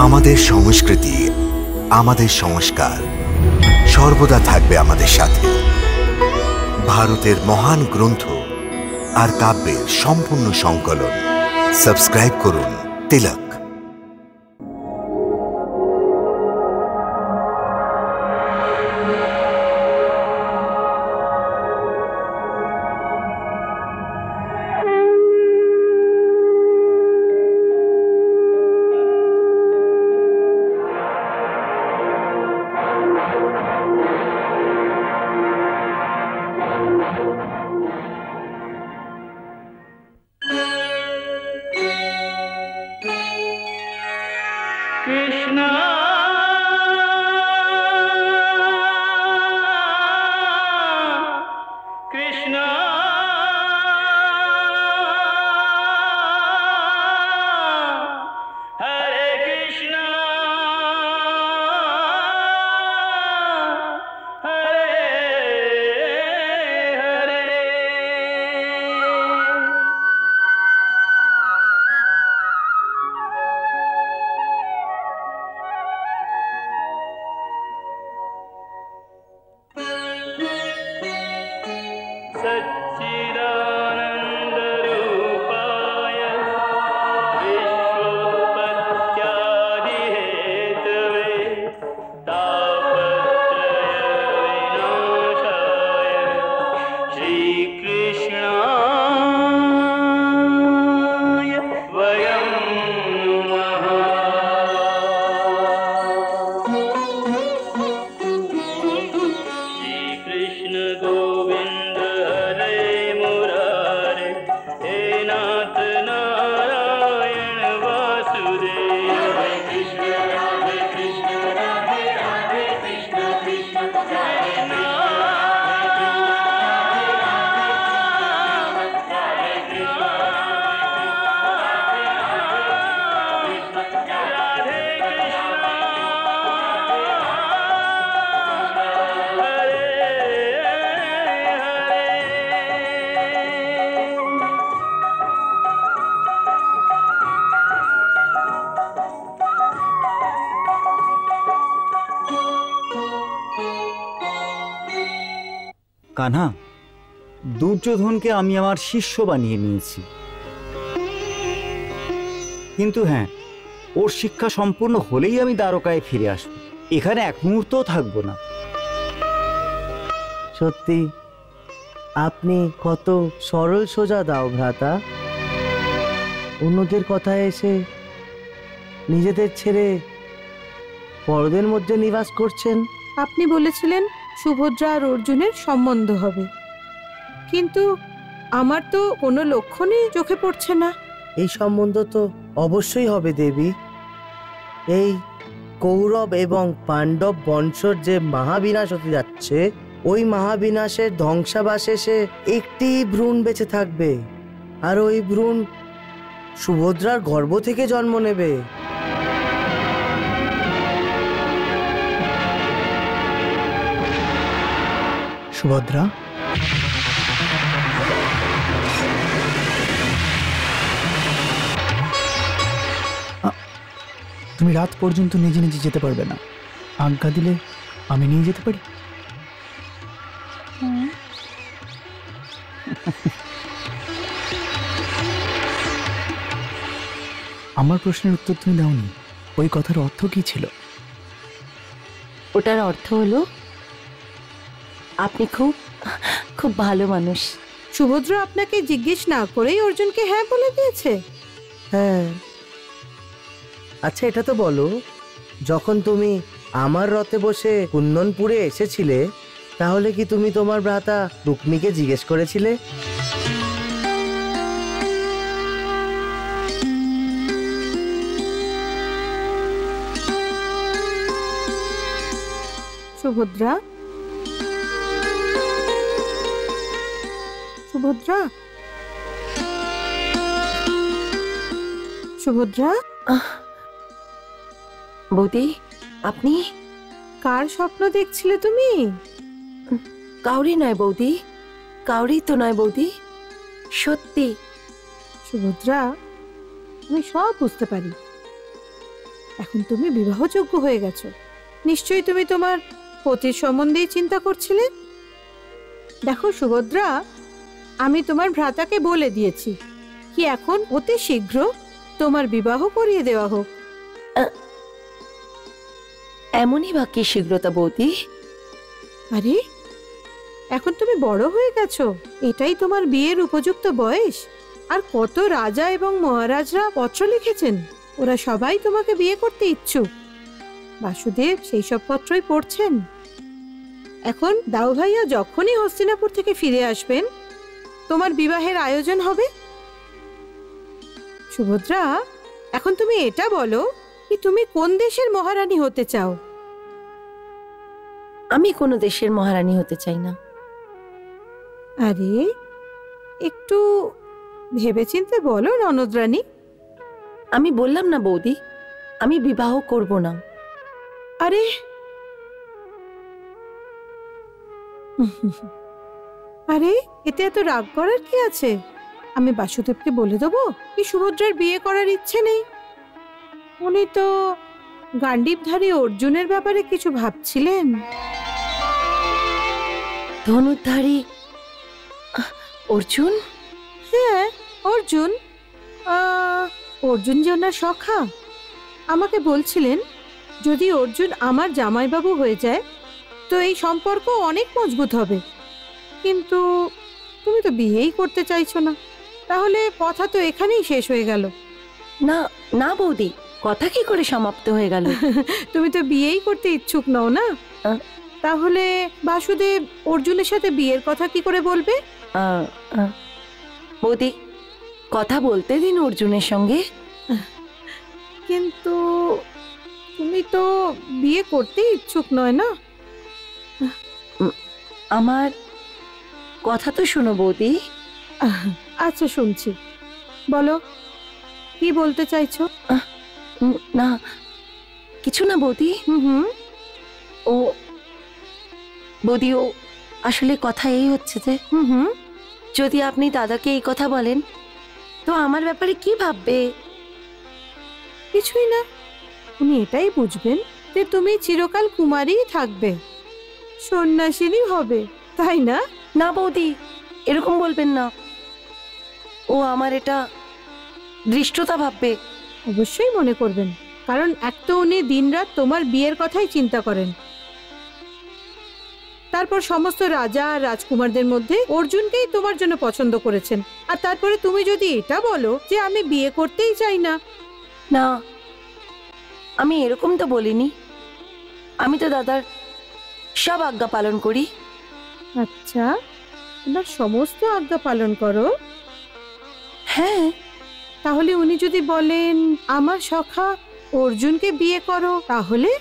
আমাদের সংস্কৃতি, আমাদের সংস্কার সর্বদা থাকবে আমাদের সাথে। ভারতের মহান গ্রন্থ আর কাব্যের সম্পূর্ণ সংকলন। সাবস্ক্রাইব করুন তিলক। কানহা, দুর্যোধনকে আমি আমার শিষ্য বানিয়ে নিয়েছি, কিন্তু হ্যাঁ, ওর শিক্ষা সম্পূর্ণ হলেই আমি দ্বারকায় ফিরে আসব। এখানে এক মুহূর্তও থাকবো না। সত্যি আপনি কত সরল সোজা দাও ভ্রাতা। অন্যদের কথায় এসে নিজেদের ছেড়ে পরদের মধ্যে নিবাস করছেন। আপনি বলেছিলেন সুভদ্রা আর অর্জুনের সম্বন্ধ হবে, কিন্তু আমার তো কোনো লক্ষণই চোখে পড়ছে না। এই সম্বন্ধ তো অবশ্যই হবে দেবী। এই কৌরব এবং পাণ্ডব বংশর যে মহাবিনাশ হতে যাচ্ছে, ওই মহাবিনাশের ধ্বংসাবশেষে একটি ভ্রূণ বেঁচে থাকবে, আর ওই ভ্রূণ সুভদ্রার গর্ভ থেকে জন্ম নেবে। সুভদ্রা, তুমি রাত পর্যন্ত নিজে নিজে যেতে পারবে না। আজ্ঞা দিলে আমি নিয়ে যেতে পারি। আমার প্রশ্নের উত্তর তুমি দাওনি। ওই কথার অর্থ কি ছিল? ওটার অর্থ হলো আপনি খুব খুব ভালো মানুষ। সুভদ্রা আপনাকে জিজ্ঞেস না করেই অর্জুনকে হ্যাঁ বলে দিয়েছে? হ্যাঁ। আচ্ছা, এটা তো বলো, যখন তুমি আমার রথে বসে কুন্দনপুরে এসেছিলে, তাহলে কি তুমি তোমার ভ্রাতা রুক্মিকে জিজ্ঞেস করেছিলে? সুভদ্রা, সুভদ্রা, সুভদ্রা। বৌদি, আপনি কার স্বপ্ন দেখছিলে তুমি? কাউরি নয় বৌদি, কাউরি তো নয় বৌদি, সত্যি। সুভদ্রা, আমি সব বুঝতে পারি। এখন তুমি বিবাহযোগ্য হয়ে গেছো, নিশ্চয়ই তুমি তোমার পতির সম্বন্ধেই চিন্তা করছিলে। দেখো সুভদ্রা, আমি তোমার ভ্রাতাকে বলে দিয়েছি কি এখন অতি শীঘ্র তোমার বিবাহ করিয়ে দেওয়া হোক। এমনই বা কি শীঘ্রতা বৌদি? আরে এখন তুমি বড় হয়ে গেছো, এটাই তোমার বিয়ের উপযুক্ত বয়স। আর কত রাজা এবং মহারাজরা পত্র লিখেছেন, ওরা সবাই তোমাকে বিয়ে করতে ইচ্ছুক। বাসুদেব সেই সব পত্রই পড়ছেন। এখন দাও ভাইয়া যখনই হস্তিনাপুর থেকে ফিরে আসবেন, তোমার বিবাহের আয়োজন হবে। সুভদ্রা, এখন তুমি এটা বলো কি তুমি কোন দেশের মহারানী হতে চাও? আমি কোনো দেশের মহারানী হতে চাই না। আরে একটু ভেবেচিন্তে বলো ননদ রানী। আমি বললাম না বৌদি, আমি বিবাহ করব না। আরে আরে এতে এত রাগ করার কি আছে? আমি বাসুদেবকে বলে দেবো কি সুভদ্রার বিয়ে করার ইচ্ছে নেই। উনি তো গান্ডীবধারী অর্জুনের ব্যাপারে কিছু ভাবছিলেন। ধনুর্ধারী অর্জুন? হ্যাঁ অর্জুন। অর্জুন যে ওনার সখা, আমাকে বলছিলেন যদি অর্জুন আমার জামাইবাবু হয়ে যায় তো এই সম্পর্ক অনেক মজবুত হবে। কিন্তু তুমি তো বিয়েই করতে চাইছো না, তাহলে কথা তো এখানেই শেষ হয়ে গেল। না না বৌদি, কথা কি করে সমাপ্ত হয়ে গেল? তুমি তো বিয়েই করতে ইচ্ছুক নও না, তাহলে বাসুদেব অর্জুনের সাথে বিয়ের কথা কি করে বলবে? বৌদি, কথা বলতে দিন অর্জুনের সঙ্গে। কিন্তু তুমি তো বিয়ে করতে ইচ্ছুক নয় না। আমার কথা তো শোনো বৌদি। আচ্ছা শুনছি, বলো কি বলতে চাইছো? না কিছু না বৌদি। হুম ও বৌদি, ও আসলে কথা এই হচ্ছে যে হুম যদি আপনি দাদাকে এই কথা বলেন তো আমার ব্যাপারে কি ভাববে? কিছুই না, উনি এটাই বুঝবেন যে তুমি চিরকাল কুমারীই থাকবে, সন্ন্যাসিনী হবে, তাই না? না বৌদি, এরকম বলবেন না। ও আমার এটা দৃষ্টতা ভাববে। অবশ্যই মনে করবেন, কারণ এক তো উনি দিনরাত তোমার বিয়ের কথাই চিন্তা করেন। তারপর সমস্ত রাজা আর রাজকুমারদের মধ্যে অর্জুনকেই তোমার জন্য পছন্দ করেছেন। আর তারপরে তুমি যদি এটা বলো যে আমি বিয়ে করতেই চাই না। না, আমি এরকম তো বলিনি। আমি তো দাদার সব আজ্ঞা পালন করি। আচ্ছা, ওনার সমস্ত আজ্ঞা পালন করো? হ্যাঁ। তাহলে উনি যদি বলেন আমার সখা অর্জুনকে বিয়ে করো, তাহলে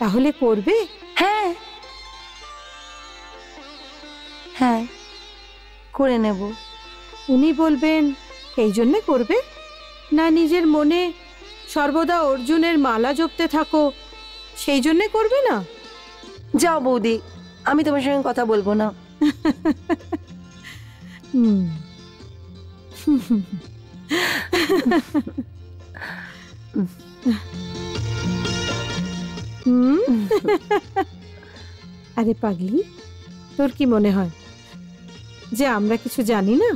তাহলে করবে? হ্যাঁ হ্যাঁ, করে নেব। উনি বলবেন এই জন্যে করবে, না নিজের মনে সর্বদা অর্জুনের মালা জপতে থাকো সেই জন্যে করবে না? যাও বৌদি, আমি তোমার সঙ্গে কথা বলবো না। আরে পাগলি, তোর কি মনে হয় যে আমরা কিছু জানি না?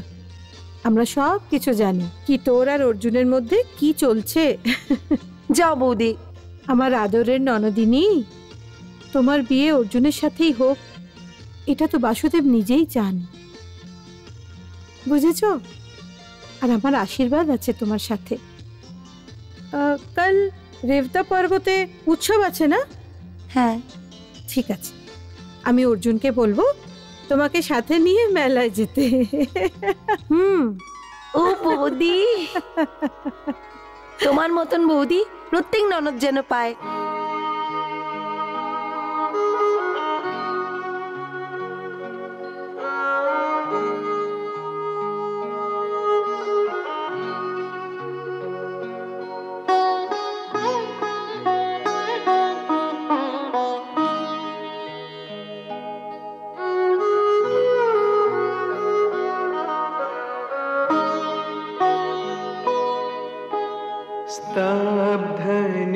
আমরা সব কিছু জানি কি তোর আর অর্জুনের মধ্যে কি চলছে। যাও বৌদি। আমার আদরের ননদিনী, তোমার বিয়ে অর্জুনের সাথেই হোক, এটা তো বাসুদেব নিজেই চান, বুঝেছ? আর আমার আশীর্বাদ আছে তোমার সাথে। কাল রেবতা পর্বতে উৎসব আছে না? হ্যাঁ ঠিক আছে, আমি অর্জুনকে বলবো তোমাকে সাথে নিয়ে মেলায় যেতে। ও বৌদি, তোমার মতন বৌদি প্রত্যেক ননদ যেন পায়। स्तब्ध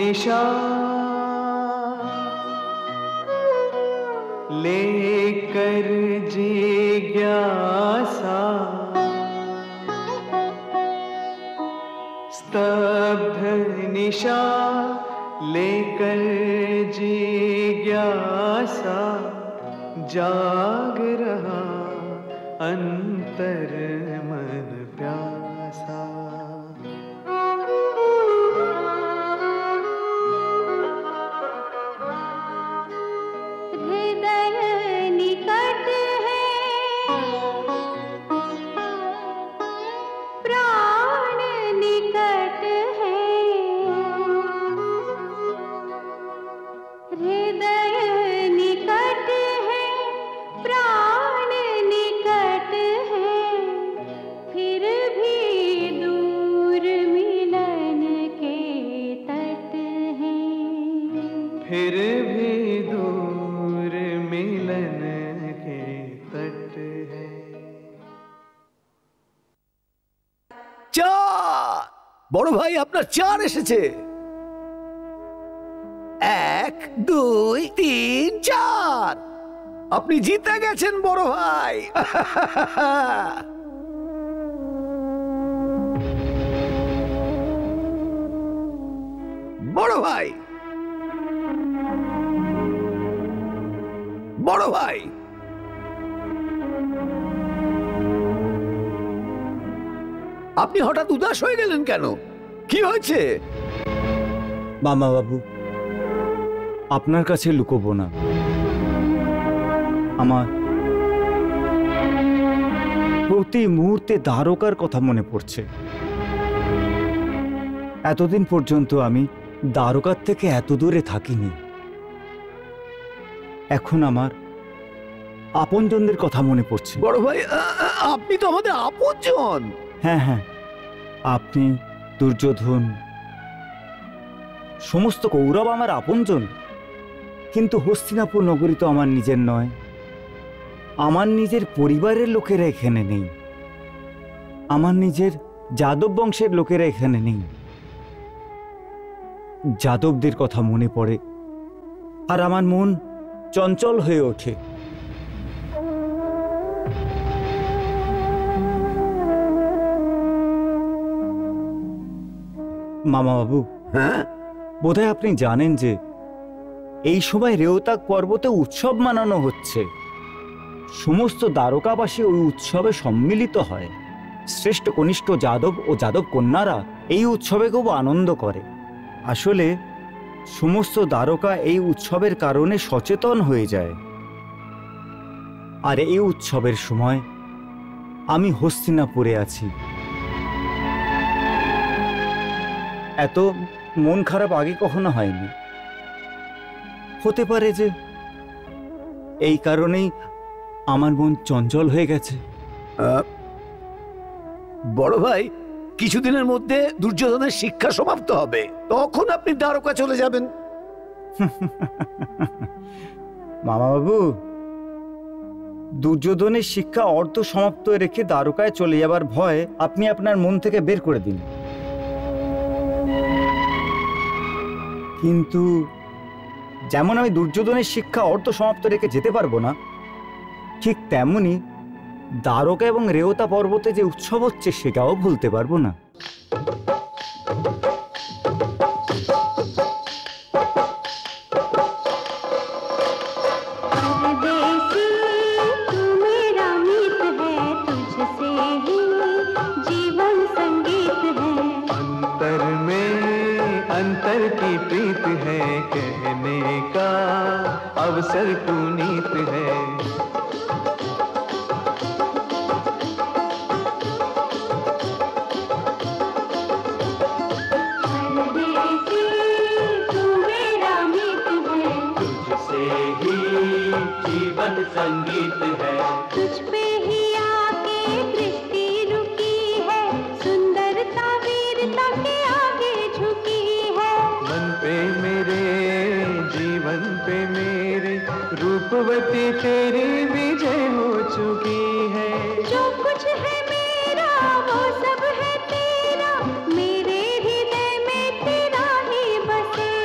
निशा लेकर जिज्ञासा स्तब्ध निशा लेकर जिज्ञासा जाग रहा अंतर मन प्यासा। हृदय निकट है प्राण निकट है, हृदय निकट है प्राण निकट है, फिर भी दूर मिलन के तट हैं, फिर भी दूर मिलन के तट है। চার বড় ভাই আপনার চার এসেছে। 1 2 3 4 আপনি জিতে গেছেন বড় ভাই। বড় ভাই বড় ভাই আপনি হঠাৎ উদাস হয়ে গেলেন কেন? কি হয়েছে? মামা বাবু, আপনার কাছে লুকোবো না, আমার প্রতি মুহূর্তে দ্বারকার কথা মনে পড়ছে। এতদিন পর্যন্ত আমি দ্বারকার থেকে এত দূরে থাকিনি। এখন আমার আপনজনদের কথা মনে পড়ছে। বড় ভাই আপনি তো আমাদের আপনজন। হ্যাঁ হ্যাঁ, আপনি, দুর্যোধন, সমস্ত কৌরব আমার আপনজন। কিন্তু হস্তিনাপুর নগরী তো আমার নিজের নয়, আমার নিজের পরিবারের লোকেরা এখানে নেই, আমার নিজের যাদব বংশের লোকেরা এখানে নেই। যাদবদের কথা মনে পড়ে আর আমার মন চঞ্চল হয়ে ওঠে। মামা বাবু, হ্যাঁ বোধহয় আপনি জানেন যে এই সময় রেওতাক পর্বতে উৎসব মানানো হচ্ছে। সমস্ত দ্বারকাবাসী ওই উৎসবে সম্মিলিত হয়। শ্রেষ্ঠ কনিষ্ঠ যাদব ও যাদব কন্যারা এই উৎসবে খুব আনন্দ করে। আসলে সমস্ত দ্বারকা এই উৎসবের কারণে সচেতন হয়ে যায়। আর এই উৎসবের সময় আমি হস্তিনাপুরে আছি। এত মন খারাপ আগে কখনো হয়নি। হতে পারে যে এই কারণেই আমার মন চঞ্চল হয়ে গেছে। বড় ভাই, কিছুদিনের মধ্যে দুর্যোধনের শিক্ষা সমাপ্ত হবে, তখন আপনি দ্বারকা চলে যাবেন। মামা বাবু, দুর্যোধনের শিক্ষা অর্ধ সমাপ্ত রেখে দ্বারকায় চলে যাবার ভয় আপনি আপনার মন থেকে বের করে দিন। কিন্তু যেমন আমি দুর্যোধনের শিক্ষা অর্ধ সমাপ্ত রেখে যেতে পারবো না, ঠিক তেমনি দ্বারকা এবং রেওতা পর্বতে যে উৎসব হচ্ছে সেটাও ভুলতে পারবো না। अंतर की प्रीत है, कहने का अवसर पुनीत है। तुझसे ही जीवन संगीत है, तुझ पे ही आके दृष्टि रुकी है, सुंदरता वीरता के आगे झुकी है। मन पे मेरे जीवन पे मेरे रूपवती तेरी विजय हो चुकी है। जो कुछ है मेरा वो सब है तेरा, मेरे हृदय में तेरा ही बसेगा।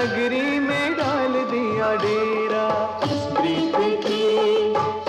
नगरी में डाल दिया डेरा। इस प्रीत की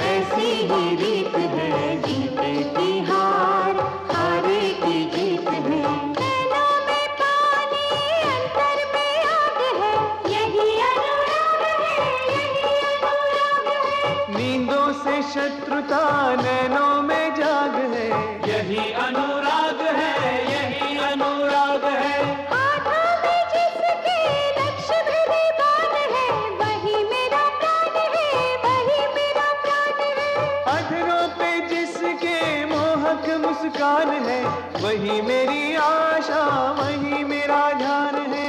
ऐसी ही रीत है, जीते की हार, हारे की जीत है। नैनों में पानी, अंतर में आग है, यही अनुराग है, यही अनुराग है। नींदों से शत्रुता नैनों में जाग है, यही अनुराग है, यही अनुराग है। हाथों में जिसके लक्ष्य भरे बाण है, वही मेरा प्राण है, वही मेरा प्राण है। अधरों पे जिसके मोहक मुस्कान है, वही मेरी आशा, वही मेरा ध्यान है।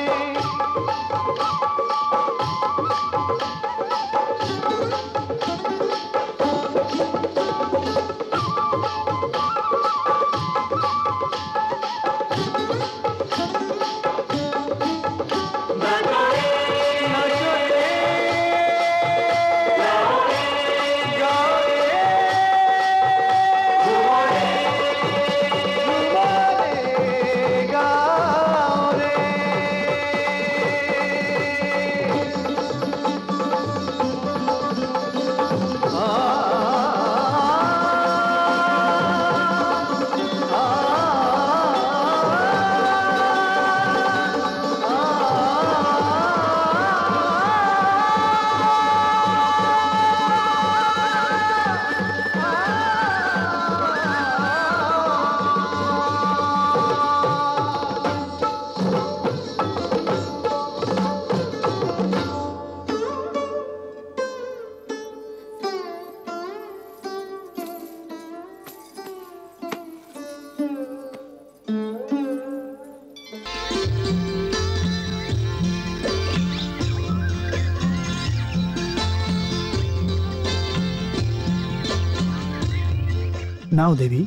নাও দেবী,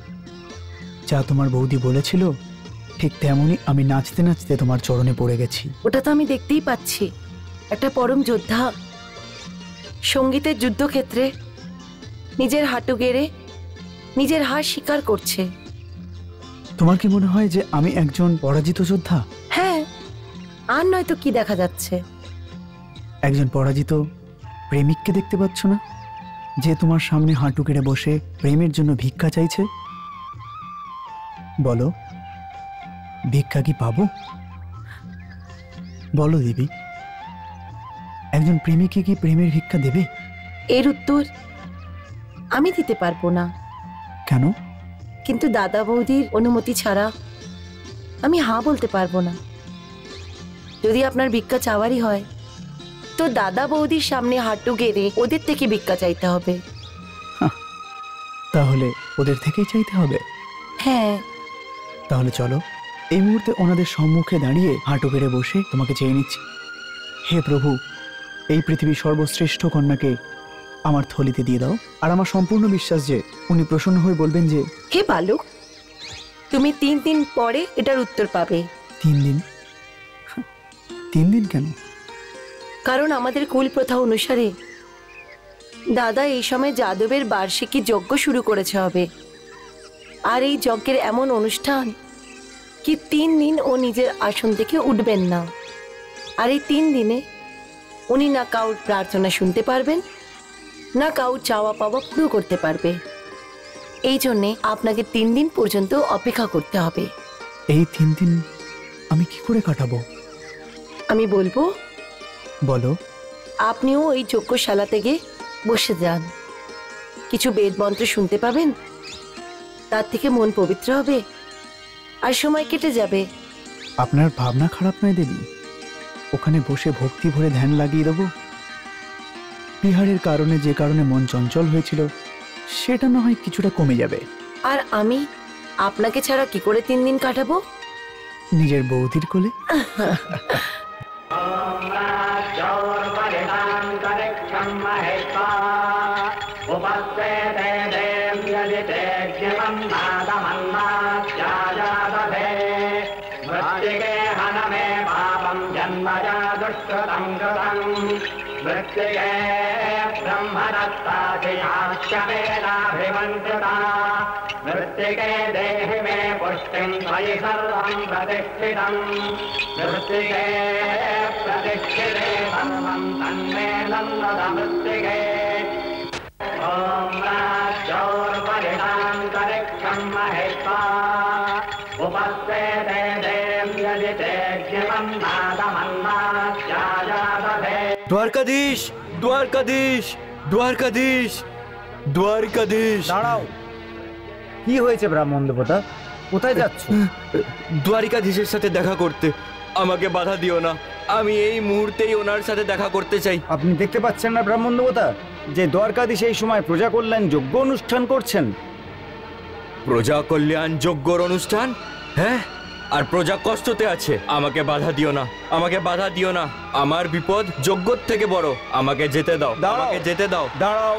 যা তোমার বৌদি বলেছিল ঠিক তেমনই আমি নাচতে নাচতে তোমার চরণে পড়ে গেছি। ওটা তো আমি দেখতেই পাচ্ছি, একটা পরম যোদ্ধা সঙ্গীতের যুদ্ধক্ষেত্রে নিজের হাঁটু গেড়ে নিজের হার স্বীকার করছে। তোমার কি মনে হয় যে আমি একজন পরাজিত যোদ্ধা? হ্যাঁ, আর নয়তো কি দেখা যাচ্ছে? একজন পরাজিত প্রেমিককে দেখতে পাচ্ছ না, যে তোমার সামনে হাঁটু কেড়ে বসে প্রেমের জন্য ভিক্ষা চাইছে? বলো, ভিক্ষা কি পাবো? বলো দেবী, একজন প্রেমিককে কি প্রেমের ভিক্ষা দেবে? এর উত্তর আমি দিতে পারবো না। কেন? কিন্তু দাদা বৌদির অনুমতি ছাড়া আমি হ্যাঁ বলতে পারবো না। যদি আপনার ভিক্ষা চাওয়ারই হয় তো দাদা বৌদির সামনে হাঁটু গেড়ে ওদের থেকে ভিক্ষা চাইতে হবে। তাহলে ওদের থেকেই চাইতে হবে? হ্যাঁ। তাহলে চলো এই মুহূর্তে ওনাদের সম্মুখে দাঁড়িয়ে হাঁটু গেড়ে বসে তোমাকে চেয়ে নিচ্ছি। হে প্রভু, এই পৃথিবীর সর্বশ্রেষ্ঠ কন্যাকে আমার থলিতে দিয়ে দাও। আর আমার সম্পূর্ণ বিশ্বাস যে উনি প্রসন্ন হয়ে বলবেন যে, হে বালক, তুমি 3 দিন পরে এটার উত্তর পাবে। 3 দিন? 3 দিন কেন? কারণ আমাদের কুল প্রথা অনুসারে দাদা এই সময় যাদবের বার্ষিকী যজ্ঞ শুরু করেছে হবে। আর এই যজ্ঞের এমন অনুষ্ঠান কি 3 দিন ও নিজের আসন থেকে উঠবেন না। আর এই 3 দিনে উনি না কাউর প্রার্থনা শুনতে পারবেন, না কাউর চাওয়া পাওয়া পুরো করতে পারবে। এই জন্যে আপনাকে 3 দিন পর্যন্ত অপেক্ষা করতে হবে। এই 3 দিন আমি কি করে কাটাবো? আমি বলবো। বলো। আপনিও ওই যজ্ঞশালা থেকে বসে যান, কিছু বেদ মন্ত্র শুনতে পাবেন, তার থেকে মন পবিত্র হবে আর সময় কেটে যাবে। আপনার ভাবনা খারাপ নয় দেবী, ওখানে বসে ভক্তি ভরে ধ্যান লাগিয়ে দেবো। বিহারের কারণে যে কারণে মন চঞ্চল হয়েছিল সেটা না হয় কিছুটা কমে যাবে। আর আমি আপনাকে ছাড়া কি করে 3 দিন কাটাবো? নিজের বৌদির কোলে। ब्रह्मदत्ता मृत्तिके देहि मे पुष्टिं त्वयि सर्वं प्रतिष्ठितं मृत्तिके प्रतिष्ठिते सर्वं तन्मे नन्दद मृत्तिके ॐ राज्योर्वरिणां करिक्षं महेश्वा उपस्वेते দ্বারকাধীশ, দ্বারকাধীশ, দ্বারকাধীশ, দ্বারকাধীশ। দাঁড়াও, কি হয়েছে ব্রাহ্মণ দেবতা? কোথায় যাচ্ছ? দ্বারিকাধীশের সাথে দেখা করতে। আমাকে বাধা দিও না, আমি এই মুহূর্তেই ওনার সাথে দেখা করতে চাই। আপনি দেখতে পাচ্ছেন না ব্রাহ্মণ দেবতা যে দ্বারকাধীশ এই সময় প্রজা কল্যাণ যজ্ঞ অনুষ্ঠান করছেন? প্রজা কল্যাণ যজ্ঞর অনুষ্ঠান? হ্যাঁ, আর প্রজা কষ্টতে আছে। আমাকে বাধা দিও না, আমাকে বাধা দিও না। আমার বিপদ যজ্ঞর থেকে বড়। আমাকে যেতে দাও, আমাকে যেতে দাও। দাঁড়াও,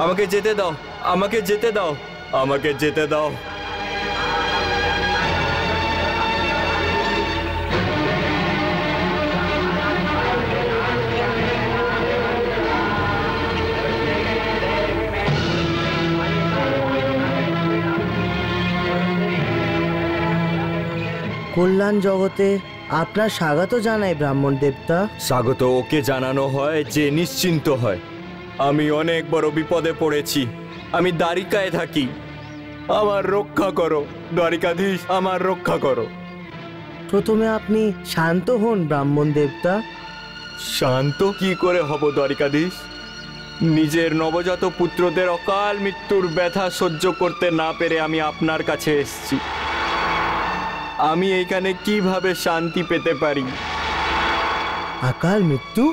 আমাকে যেতে দাও, আমাকে যেতে দাও, আমাকে যেতে দাও। কল্যাণ জগতে আপনার স্বাগত জানাই ব্রাহ্মণ দেবতা। স্বাগত ওকে জানানো হয় যে নিশ্চিন্ত হয়। আমি অনেক বড় বিপদে পড়েছি। আমি দ্বারিকায় থাকি, আমার রক্ষা করো দ্বারিকাধীশ, আমার রক্ষা করো। প্রথমে আপনি শান্ত হন ব্রাহ্মণ দেবতা। শান্ত কি করে হব দ্বারিকাধীশ? নিজের নবজাত পুত্রদের অকাল মৃত্যুর ব্যথা সহ্য করতে না পেরে আমি আপনার কাছে এসেছি। আমি এইখানে কিভাবে শান্তি পেতে পারি? অকাল মৃত্যু?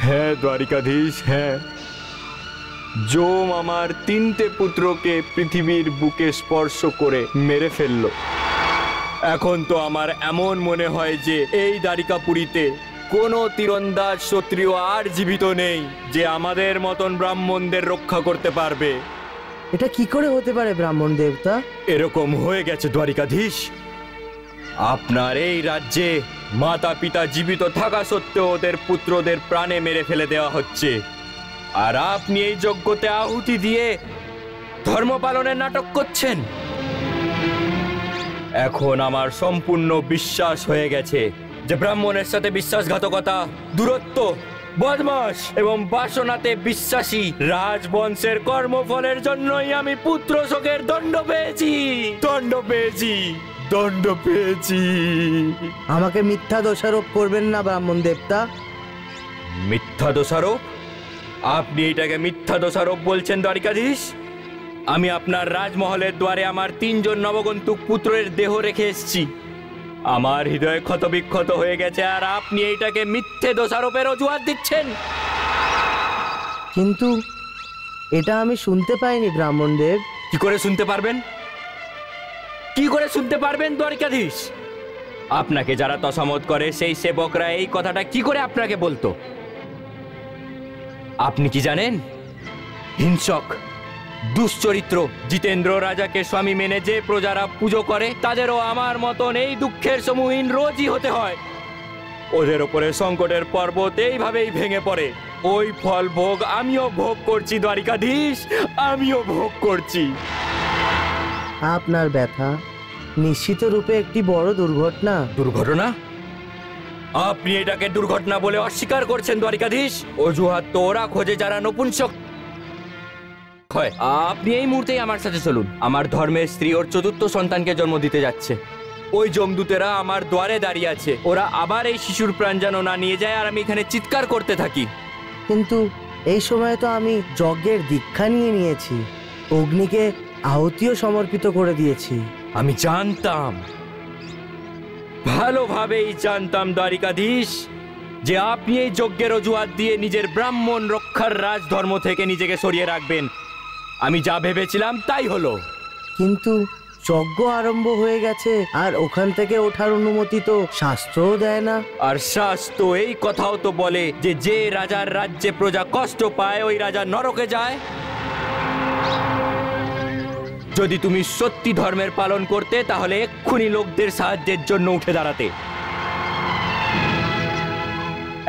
হ্যাঁ দ্বারিকাধীশ, হ্যাঁ। যম আমার 3টে পুত্রকে পৃথিবীর বুকে স্পর্শ করে মেরে ফেলল। এখন তো আমার এমন মনে হয় যে এই দ্বারিকাপুরীতে কোনো তীরন্দাজ ক্ষত্রিয় আর জীবিত নেই যে আমাদের মতন ব্রাহ্মণদের রক্ষা করতে পারবে। এটা কি করে হতে পারে ব্রাহ্মণ দেবতা? এরকম হয়ে গেছে দ্বারিকাধীশ। আপনার এই রাজ্যে মাতা পিতা জীবিত থাকা সত্ত্বেও ওদের পুত্রদের প্রাণে মেরে ফেলে দেওয়া হচ্ছে, আর আপনি এই যজ্ঞতে আহুতি দিয়ে ধর্ম পালনের নাটক করছেন। এখন আমার সম্পূর্ণ বিশ্বাস হয়ে গেছে যে ব্রাহ্মণের সাথে বিশ্বাসঘাতকতা, দূরত্ব, বদমাশ এবং বাসনাতে বিশ্বাসী রাজবংশের কর্মফলের জন্যই আমি পুত্র শোকের দণ্ড পেয়েছি, দণ্ড পেয়েছি, দণ্ড পেয়েছি। আমাকে মিথ্যা দোষারোপ করবেন না ব্রাহ্মণ দেবতা। মিথ্যা দোষারোপ? আপনি এটাকে মিথ্যা দোষারোপ বলছেন দ্বারিকাধীশ? আমি আপনার রাজমহলের দ্বারে আমার 3 জন নবগন্তুক পুত্রের দেহ রেখে এসেছি। আমার হৃদয় ক্ষতবিক্ষত হয়ে গেছে, আর আপনি এইটাকে মিথ্যে দোষারোপের অজুহাত দিচ্ছেন। কিন্তু এটা আমি শুনতে পাইনি ব্রাহ্মণ দেব। কি করে শুনতে পারবেন? কি করে শুনতে পারবেন দ্বারিকাধীশ? আপনাকে যারা তসামত করে সেই সেবকরা এই কথাটা কি করে আপনাকে বলতো? আপনি কি জানেন? হিংসক, দুশ্চরিত্র জিতেন্দ্র রাজাকে স্বামী মেনে যে প্রজারা পুজো করে তাদেরও আমার মতন এই দুঃখের সম্মুখীন রোজই হতে হয়। ওদের ওপরে সংকটের পর্বত এইভাবেই ভেঙে পড়ে। ওই ফল ভোগ আমিও ভোগ করছি দ্বারিকাধীশ, আমিও ভোগ করছি। আপনার ব্যথা নিশ্চিত রূপে একটি বড় দুর্ঘটনা। দুর্ঘটনা? আপনি এটাকে দুর্ঘটনা বলে অস্বীকার করছেন দ্বারিকাধীশ। অজুহাত তো ওরা খোঁজে যারা নপুংসক হয়। আপনি এই মুহূর্তেই আমার সাথে চলুন। আমার ধর্মের স্ত্রী ওর 4র্থ সন্তানকে জন্ম দিতে যাচ্ছে। ওই যমদূতেরা আমার দ্বারে দাঁড়িয়ে আছে। ওরা আবার এই শিশুর প্রাণ যেন না নিয়ে যায়, আর আমি এখানে চিৎকার করতে থাকি। কিন্তু এই সময় তো আমি যজ্ঞের দীক্ষা নিয়ে নিয়েছি, অগ্নিকে আহুতিও সমর্পিত করে দিয়েছি। আমি জানতাম, ভালোভাবেই জানতাম দ্বারিকাধীশ, যে আপনি এই যজ্ঞের অজুহাত দিয়ে নিজের ব্রাহ্মণ রক্ষার রাজধর্ম থেকে নিজেকে সরিয়ে রাখবেন। আমি যা ভেবেছিলাম তাই হলো। কিন্তু যজ্ঞ আরম্ভ হয়ে গেছে, আর ওখান থেকে ওঠার অনুমতি তো শাস্ত্রও দেয় না। আর শাস্ত্র এই কথাও তো বলে যে যে রাজার রাজ্যে প্রজা কষ্ট পায় ওই রাজা নরকে যায়। যদি তুমি সত্যি ধর্মের পালন করতে তাহলে এক্ষুনি লোকদের সাহায্যের জন্য উঠে দাঁড়াতে।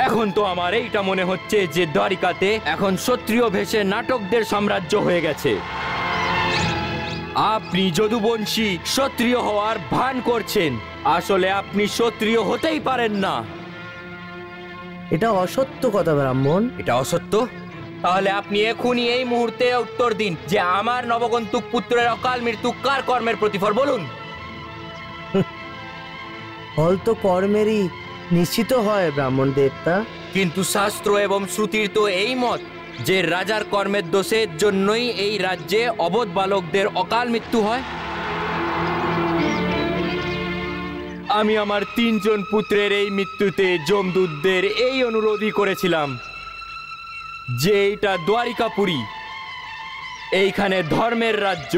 এখন তো আমার এইটা মনে হচ্ছে যে দ্বারিকাতে এখন ক্ষত্রিয় ভেষে নাটকদের সাম্রাজ্য হয়ে গেছে। আপনি যদুবংশী ক্ষত্রিয় হওয়ার ভান করছেন, আসলে আপনি ক্ষত্রিয় হতেই পারেন না। এটা অসত্য কথা ব্রাহ্মণ। এটা অসত্য? তাহলে আপনি এখনই এই মুহূর্তে উত্তর দিন যে আমার নবগন্তুক পুত্রের অকাল মৃত্যু কার কর্মের প্রতিফল, বলুন। ফল তো কর্মেরই নিশ্চিত হয় ব্রাহ্মণ দেবতা। কিন্তু শাস্ত্র এবং শ্রুতির তো এই মত যে রাজার কর্মের দোষের জন্যই এই রাজ্যে অবোধ বালকদের অকাল মৃত্যু হয়। আমি আমার 3 জন পুত্রের এই মৃত্যুতে যমদূতদের এই অনুরোধই করেছিলাম যে এইটা দ্বারিকাপুরী, এইখানে ধর্মের রাজ্য,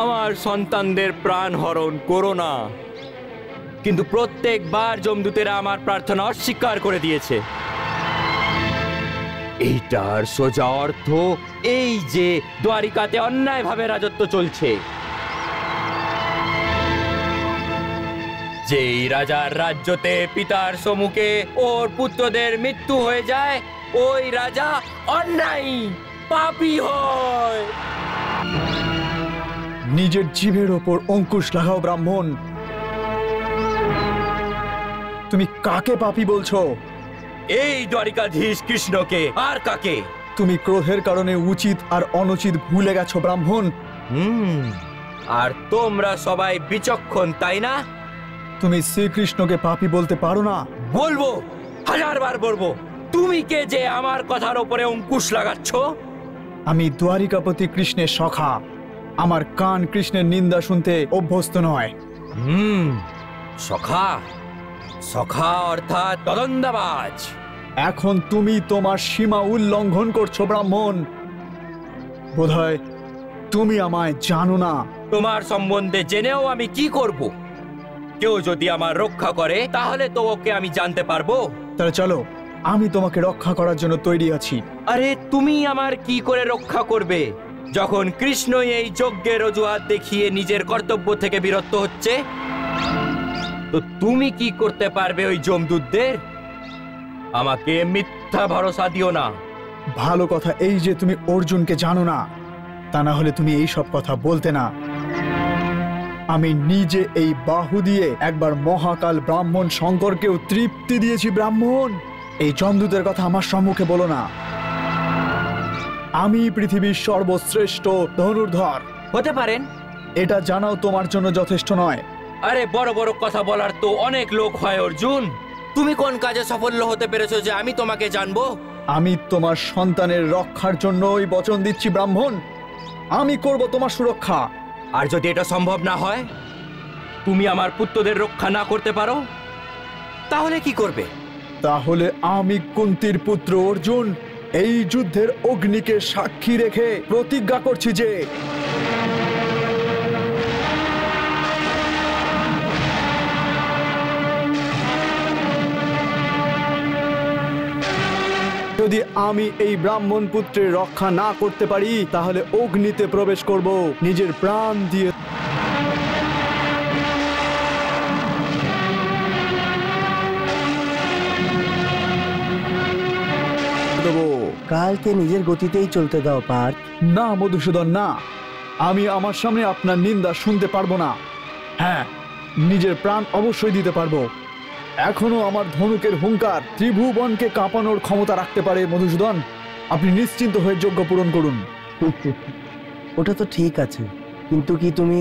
আমার সন্তানদের প্রাণ হরণ করো না। কিন্তু প্রত্যেকবার যমদূতেরা আমার প্রার্থনা অস্বীকার করে দিয়েছে। এইটার সোজা অর্থ এই যে দ্বারিকাতে অন্যায়ভাবে রাজত্ব চলছে। যেই রাজার রাজ্যতে পিতার সম্মুখে ওর পুত্রদের মৃত্যু হয়ে যায়, ওই রাজা অন্যায় পাপী হয়। নিজের জিভের ওপর অঙ্কুশ লাগাও ব্রাহ্মণ। তুমি কাকে পাপী বলছো? এই দ্বারিকাধীশ কৃষ্ণকে, আর কাকে? তুমি ক্রোধের কারণে উচিত আর অনুচিত ভুলে গেছো ব্রাহ্মণ। আর তোমরা সবাই বিচক্ষণ, তাই না? তুমি শ্রীকৃষ্ণকে পাপী বলতে পারো না? বলবো, 1000 বার বলবো। তুমি কে যে আমার কথার উপরে অঙ্কুশ লাগাচ্ছ? আমি দ্বারিকাপতি কৃষ্ণের সখা। আমার কান কৃষ্ণের নিন্দা শুনতে অভ্যস্ত নয়। সখা? সখা অর্থাৎ তদন্দাবাজ। এখন তুমি তোমার সীমা উল্লঙ্ঘন করছো ব্রাহ্মণ। বোধহয় তুমি আমায় জানো না। তোমার সম্বন্ধে জেনেও আমি কি করব? কেউ যদি আমার রক্ষা করে তাহলে তো ওকে আমি জানতে পারবো। তাহলে চলো, আমি তোমাকে রক্ষা করার জন্য তৈরি আছি। আরে তুমি আমার কি করে রক্ষা করবে যখন কৃষ্ণ এই যজ্ঞের অজুহাত দেখিয়ে নিজের কর্তব্য থেকে বিরত হচ্ছে? তো তুমি কি করতে পারবে ওই যমদূতদের? আমাকে মিথ্যা ভরসা দিও না। ভালো কথা এই যে তুমি অর্জুনকে জানো না, তা না হলে তুমি এই সব কথা বলতে না। আমি নিজে এই বাহু দিয়ে একবার মহাকাল ব্রাহ্মণ শঙ্করকেও তৃপ্তি দিয়েছি ব্রাহ্মণ। এই যমদূতের কথা আমার সম্মুখে বলো না। আমি পৃথিবীর সর্বশ্রেষ্ঠ ধনুর্ধর। হতে পারেন, এটা জানাও তোমার জন্য যথেষ্ট নয়। আরে বড় বড় কথা বলার তো অনেক লোক হয় অর্জুন। তুমি কোন কাজে সাফল্য হতে পেরেছো যে আমি তোমাকে জানবো? আমি তোমার সন্তানের রক্ষার জন্যই বচন দিচ্ছি ব্রাহ্মণ। আমি করব তোমার সুরক্ষা। আর যদি এটা সম্ভব না হয়, তুমি আমার পুত্রদের রক্ষা না করতে পারো, তাহলে কি করবে? তাহলে আমি কুন্তির পুত্র অর্জুন এই যুদ্ধের অগ্নিকে সাক্ষী রেখে প্রতিজ্ঞা করছি যে যদি আমি এই ব্রাহ্মণ পুত্রের রক্ষা না করতে পারি তাহলে অগ্নিতে প্রবেশ করব নিজের প্রাণ দিয়ে। কালকে নিজের গতিতেই চলতে দাও পার্থ। না মধুসূদন, না। আমি আমার সামনে আপনার নিন্দা শুনতে পারবো না। হ্যাঁ, নিজের প্রাণ অবশ্যই দিতে পারবো। এখনো আমার ধনুকের হুঙ্কার ত্রিভুবনকে কাঁপানোর ক্ষমতা রাখতে পারে মধুসূদন। আপনি নিশ্চিন্ত হয়ে যজ্ঞ পূরণ করুন। ওটা তো ঠিক আছে, কিন্তু কি তুমি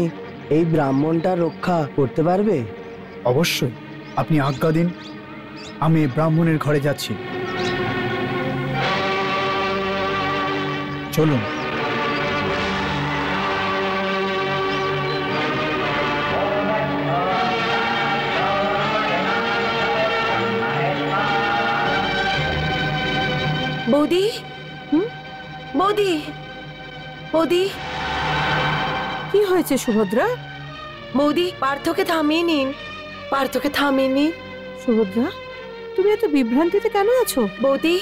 এই ব্রাহ্মণটা রক্ষা করতে পারবে? অবশ্যই, আপনি আজ্ঞা দিন। আমি ব্রাহ্মণের ঘরে যাচ্ছি। চলুন। বৌদি, বৌদি, বৌদি, কি হয়েছে সুভদ্রা? বৌদি, পার্থকে থামিয়ে নিন, পার্থকে থামিয়ে নিন। সুভদ্রা, তুমি এত বিভ্রান্তিতে কেন আছো? বৌদি,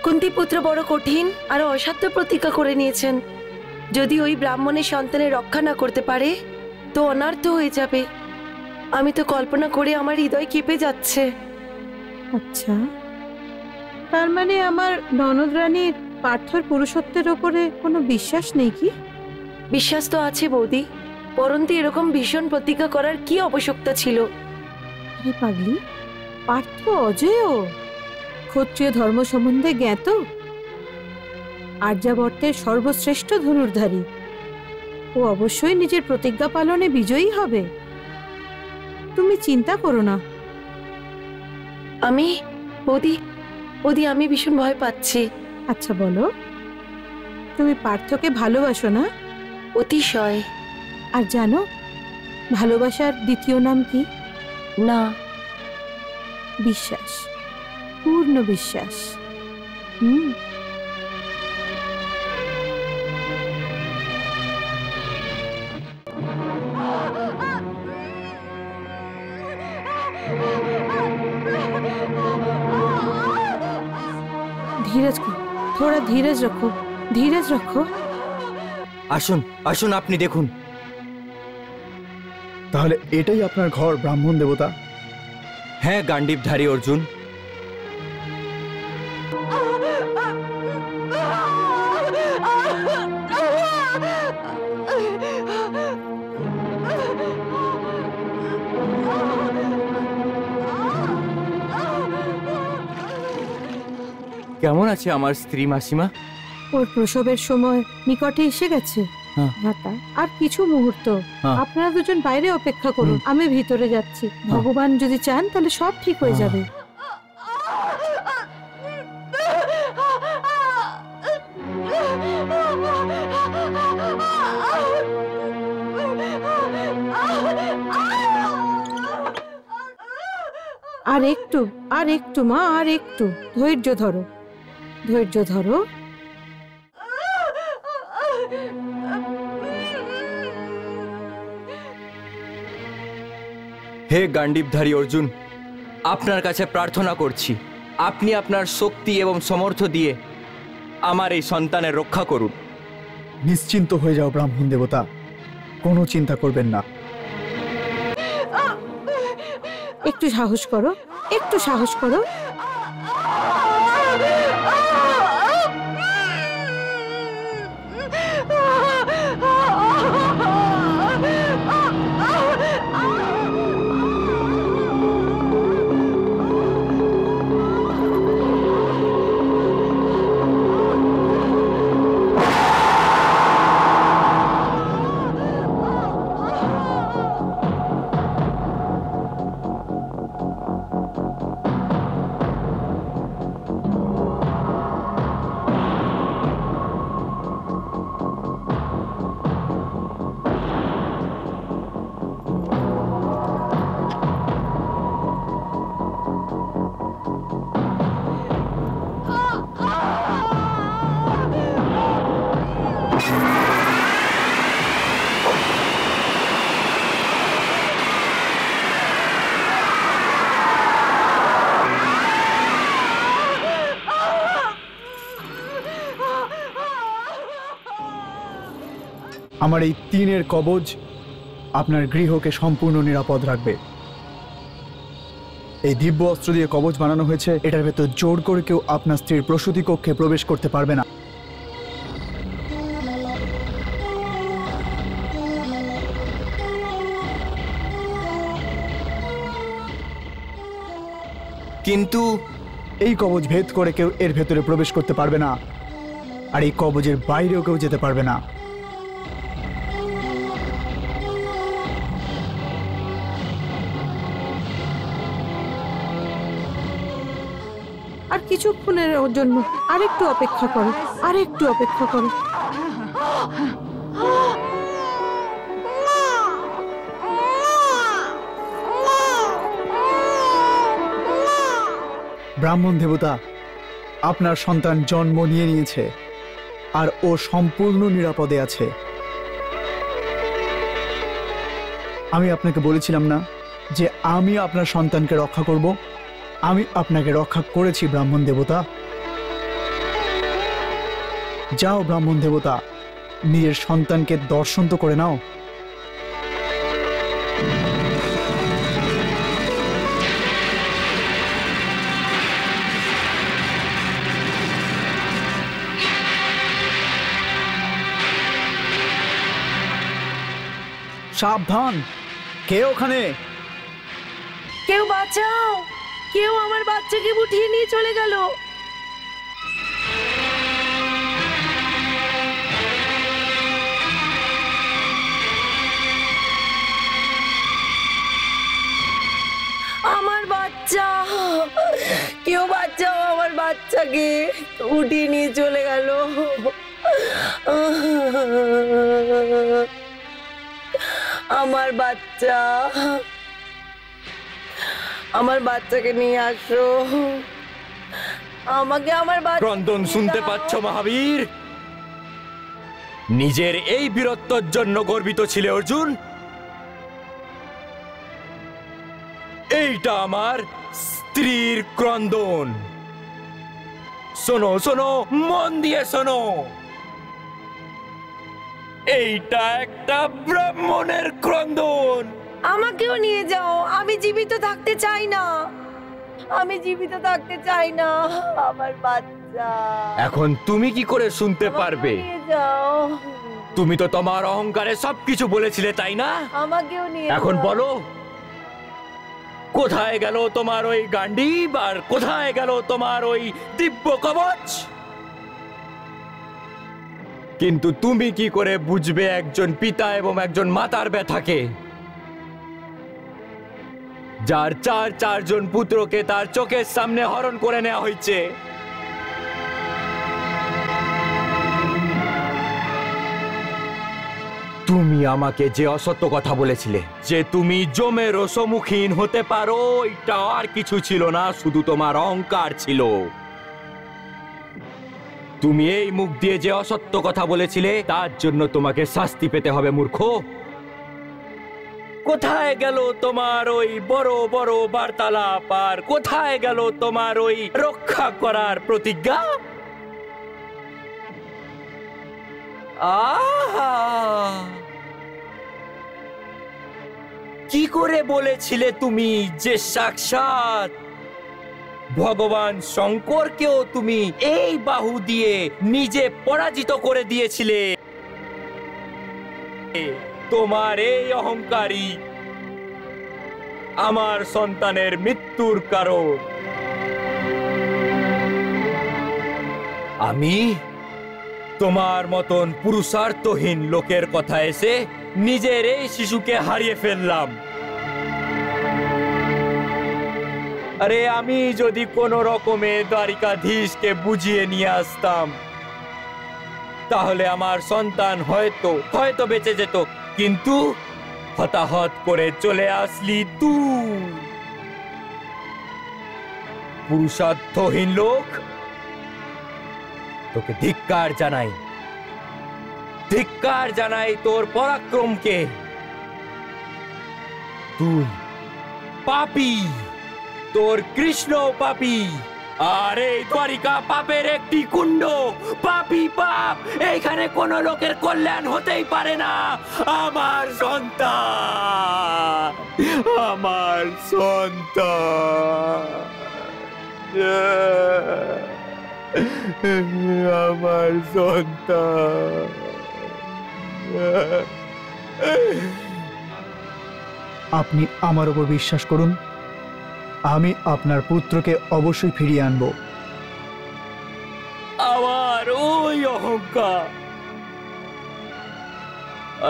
কুন্তিপুত্র বড় কঠিন আর অসাধ্য প্রতিজ্ঞা করে নিয়েছেন। যদি ওই ব্রাহ্মণের সন্তানের রক্ষা না করতে পারে তো অনার্থ হয়ে যাবে। আমি তো কল্পনা করে আমার হৃদয় কেঁপে যাচ্ছে। আচ্ছা, তার মানে আমার ননদ রানীর পার্থর পুরুষত্বের ওপরে কোনো বিশ্বাস নেই কি? বিশ্বাস তো আছে বৌদি, পরন্তু এরকম ভীষণ প্রতিজ্ঞা করার কি আবশ্যকতা ছিল? আরে পাগলি, পার্থ অজেয়, ক্ষত্রিয় ধর্ম সম্বন্ধে জ্ঞাত, আর্যাবর্তের সর্বশ্রেষ্ঠ ধনুর্ধারী। ও অবশ্যই নিজের প্রতিজ্ঞা পালনে বিজয়ী হবে। তুমি চিন্তা করো না। বৌদি আমি ভীষণ ভয় পাচ্ছি। আচ্ছা বলো, তুমি পার্থকে ভালোবাসো না? অতিশয়। আর জানো ভালোবাসার দ্বিতীয় নাম কি? না। বিশ্বাস, পূর্ণ বিশ্বাস। धीरज को थोड़ा धीरज रखो, धीरज रखो। আসুন আসুন, আপনি দেখুন। তাহলে এটাই আপনার ঘর ব্রাহ্মণ দেবতা? হ্যাঁ গান্ডীবধারী অর্জুন। কেমন আছে আমার স্ত্রী মাসিমা? ওর প্রসবের সময় নিকটে এসে গেছে। মাতা, আর কিছু মুহূর্ত আপনারা দুজন বাইরে অপেক্ষা করুন, আমি ভিতরে যাচ্ছি। ভগবান যদি চান তাহলে সব ঠিক হয়ে যাবে। আর একটু মা, আর একটু ধৈর্য ধরো, ধৈর্য ধরো। হে গান্ডীবধারী অর্জুন, আপনার কাছে প্রার্থনা করছি, আপনি আপনার শক্তি এবং সমর্থ দিয়ে আমার এই সন্তানের রক্ষা করুন। নিশ্চিন্ত হয়ে যাও ব্রাহ্মণ দেবতা, কোনো চিন্তা করবেন না। একটু সাহস করো, একটু সাহস করো। আমার এই তিনের কবচ আপনার গৃহকে সম্পূর্ণ নিরাপদ রাখবে। এই দিব্য অস্ত্র দিয়ে কবচ বানানো হয়েছে, এটার ভেতর জোর করে কেউ আপনার স্ত্রীর প্রসূতি কক্ষে প্রবেশ করতে পারবে না। কিন্তু এই কবচ ভেদ করে কেউ এর ভেতরে প্রবেশ করতে পারবে না, আর এই কবচের বাইরেও কেউ যেতে পারবে না। আর কিছুক্ষণের জন্য আরেকটু অপেক্ষা করো, আরেকটু অপেক্ষা করো। ব্রাহ্মণ দেবতা, আপনার সন্তান জন্ম নিয়েছে আর ও সম্পূর্ণ নিরাপদে আছে। আমি আপনাকে বলেছিলাম না যে আমি আপনার সন্তানকে রক্ষা করব? আমি আপনাকে রক্ষা করেছি ব্রাহ্মণ দেবতা। যাও ব্রাহ্মণ দেবতা, নিজের সন্তানকে দর্শন তো করে নাও। সাবধান, কে ওখানে? কেউ বাঁচাও, কেউ আমার বাচ্চাকে উঠিয়ে নিয়ে চলে গেল। আমার বাচ্চা, কেউ বাঁচাও, আমার বাচ্চাকে উঠিয়ে নিয়ে চলে গেল। আমার বাচ্চা, আমার বাচ্চাকে নিয়ে আসো, আমাকে আমার ক্রন্দন শুনতে পাচ্ছ মহাবীর? নিজের এই বীরত্বের জন্য গর্বিত ছিলে অর্জুন? এইটা আমার স্ত্রীর ক্রন্দন। শোনো শোনো, মন দিয়ে শোনো, এইটা একটা ব্রাহ্মণের ক্রন্দন। আমাকেও নিয়ে যাও, আমি জীবিত থাকতে চাই না, আমি জীবিত থাকতে চাই না। আমার বাচ্চা এখন তুমি কি করে শুনতে পারবে? নিয়ে যাও। তুমি তো তোমার অহংকারে সবকিছু বলেছিলে, তাই না? আমাকেও নিয়ে এখন যাও। বলো, কোথায় গেল তোমার ওই গান্ডীব, আর কোথায় গেল তোমার ওই দিব্য কবচ? কিন্তু তুমি কি করে বুঝবে একজন পিতা এবং একজন মাতার ব্যথাকে, যার চারজন পুত্রকে তার চোখের সামনে হরণ করে নেওয়া হয়েছে? তুমি আমাকে যে অসত্য কথা বলেছিলে, যে তুমি জমেরও সম্মুখীন হতে পারো, এটা আর কিছু ছিল না, শুধু তোমার অহংকার ছিল। তুমি এই মুখ দিয়ে যে অসত্য কথা বলেছিলে, তার জন্য তোমাকে শাস্তি পেতে হবে মূর্খ। কোথায় গেল তোমার ওই বড় বড় বার্তালাপ, আর কোথায় গেল তোমার ওই রক্ষা করার প্রতিজ্ঞা? আহা, কি করে বলেছিলে তুমি যে সাক্ষাৎ ভগবান শঙ্করকেও তুমি এই বাহু দিয়ে নিজে পরাজিত করে দিয়েছিলে? তোমার এই অহংকারী আমার সন্তানের মৃত্যুর কারণ। আমি তোমার মতন পুরুষার্থহীন লোকের কথা এসে নিজের এই শিশুকে হারিয়ে ফেললাম। আরে আমি যদি কোনো রকমে দ্বারিকাধীশকে বুঝিয়ে নিয়ে আসতাম, তাহলে আমার সন্তান হয়তো বেঁচে যেত, কিন্তু হতাহত করে চলে আসলি তুই। পুরুষার্থহীন লোক, তোকে ধিক্কার জানাই, ধিক্কার জানাই তোর পরাক্রমকে। তুই পাপী, তোর কৃষ্ণ পাপী, আর এই দ্বারিকা পাপের একটি কুণ্ড। পাপী পাপ, এইখানে কোন লোকের কল্যাণ হতেই পারে না। আমার সন্তান, আমার সন্তান, আমার সন্তান। আপনি আমার উপর বিশ্বাস করুন, আমি আপনার পুত্রকে অবশ্যই ফিরিয়ে আনব। আমার ওই অহংকার,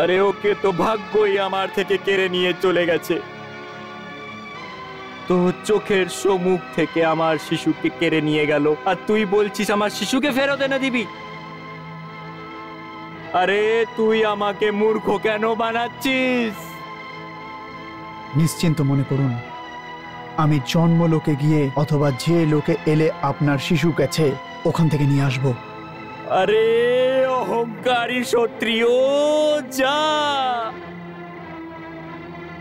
আরে ওকে তো ভাগ্যই আমার থেকে কেড়ে নিয়ে চলে গেছে। তো চোখের সম্মুখ থেকে আমার শিশুকে কেড়ে নিয়ে গেল, আর তুই বলছিস আমার শিশুকে ফেরত এনে দিবি? আরে তুই আমাকে মূর্খ কেন বানাচ্ছিস? নিশ্চিন্ত মনে করুন, আমি জন্মলোকে গিয়ে অথবা যে লোকে এলে আপনার শিশু গেছে ওখান থেকে নিয়ে আসব। আরে অহংকারী ক্ষত্রিয়, যা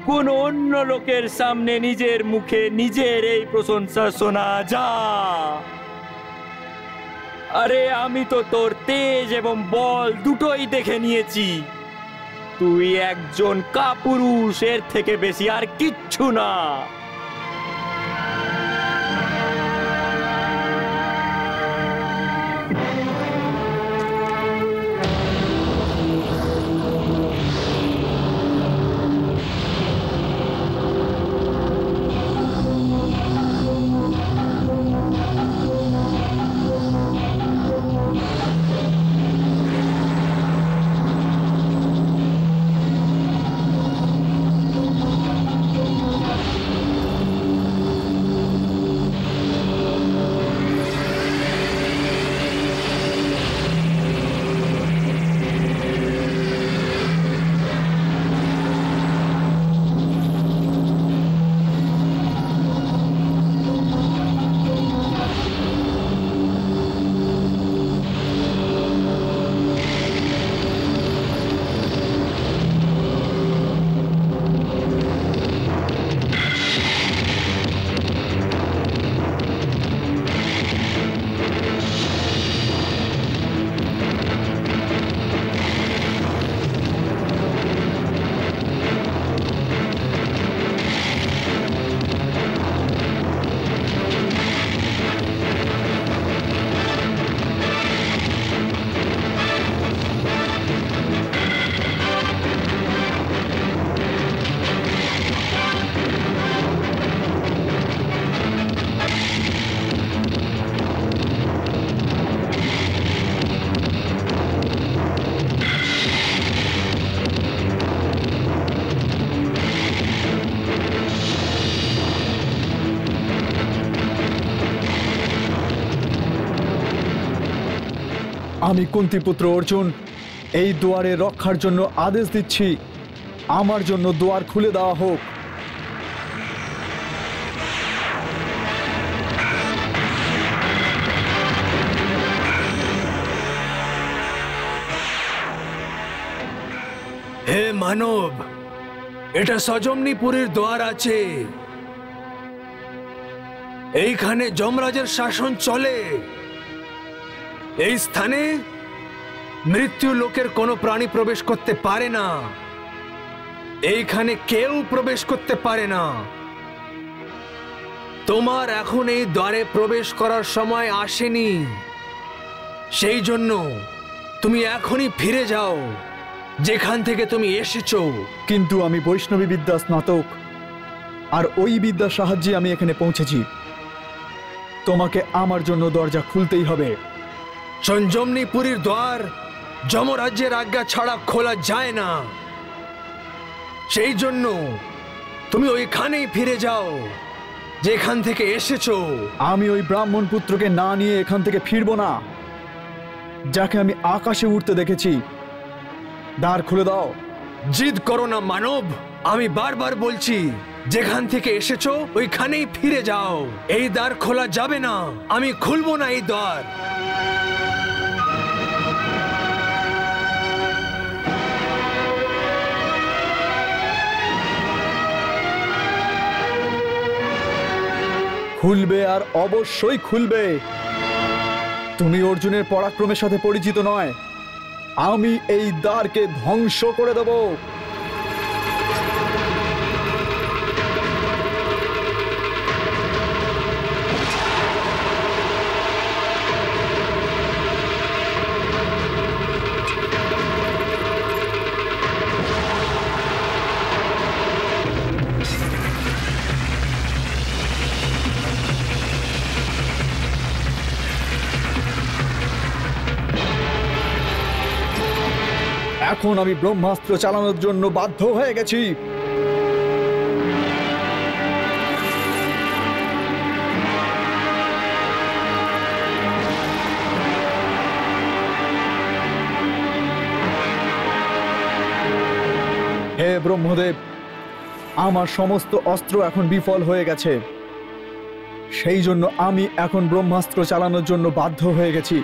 কোন অন্য লোকের সামনে নিজের মুখে নিজের এই প্রশংসা শোনা যা। আরে আমি তো তোর তেজ এবং বল দুটোই দেখে নিয়েছি। তুই একজন কাপুরুষ, এর থেকে বেশি আর কিচ্ছু না। আমি কুন্তিপুত্র অর্জুন এই দুয়ারে রক্ষার জন্য আদেশ দিচ্ছি, আমার জন্য দুয়ার খুলে দেওয়া হোক। হে মানব, এটা সজমনিপুরের দ্বার আছে। এইখানে যমরাজের শাসন চলে। এই স্থানে মৃত্যু লোকের কোনো প্রাণী প্রবেশ করতে পারে না। এইখানে কেউ প্রবেশ করতে পারে না। তোমার এখন এই দ্বারে প্রবেশ করার সময় আসেনি, সেই জন্য তুমি এখনই ফিরে যাও যেখান থেকে তুমি এসেছো। কিন্তু আমি বৈষ্ণবী বিদ্যা স্নাতক, আর ওই বিদ্যার সাহায্যে আমি এখানে পৌঁছেছি। তোমাকে আমার জন্য দরজা খুলতেই হবে। সঞ্জমনিপুরীর দ্বার যমরাজ্যের আজ্ঞা ছাড়া খোলা যায় না, সেই জন্য তুমি ওইখানেই ফিরে যাও যেখান থেকে এসেছো। আমি ওই ব্রাহ্মণ পুত্রকে না নিয়ে এখান থেকে ফিরবো না, যাকে আমি আকাশে উঠতে দেখেছি। দ্বার খুলে দাও। জিদ করো না মানব, আমি বারবার বলছি যেখান থেকে এসেছো ওইখানেই ফিরে যাও। এই দ্বার খোলা যাবে না, আমি খুলবো না এই দ্বার। খুলবে, আর অবশ্যই খুলবে। তুমি অর্জুনের পরাক্রমের সাথে পরিচিত নয়, আমি এই দ্বারকে ধ্বংস করে দেব। এখন আমি ব্রহ্মাস্ত্র চালানোর জন্য বাধ্য হয়ে গেছি। হে ব্রহ্মদেব, আমার সমস্ত অস্ত্র এখন বিফল হয়ে গেছে, সেই জন্য আমি এখন ব্রহ্মাস্ত্র চালানোর জন্য বাধ্য হয়ে গেছি।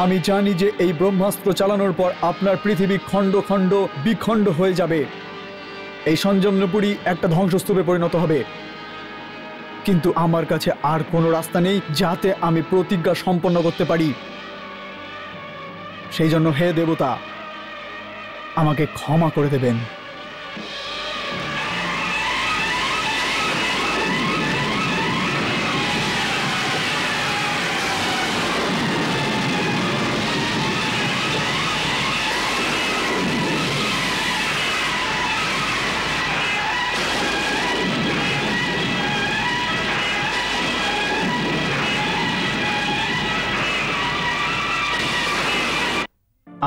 আমি জানি যে এই ব্রহ্মাস্ত্র চালানোর পর আপনার পৃথিবী খণ্ড খণ্ড বিখণ্ড হয়ে যাবে, এই সঞ্জমনিপুরী একটা ধ্বংসস্তূপে পরিণত হবে। কিন্তু আমার কাছে আর কোনো রাস্তা নেই যাতে আমি প্রতিজ্ঞা সম্পন্ন করতে পারি। সেই জন্য হে দেবতা, আমাকে ক্ষমা করে দেবেন।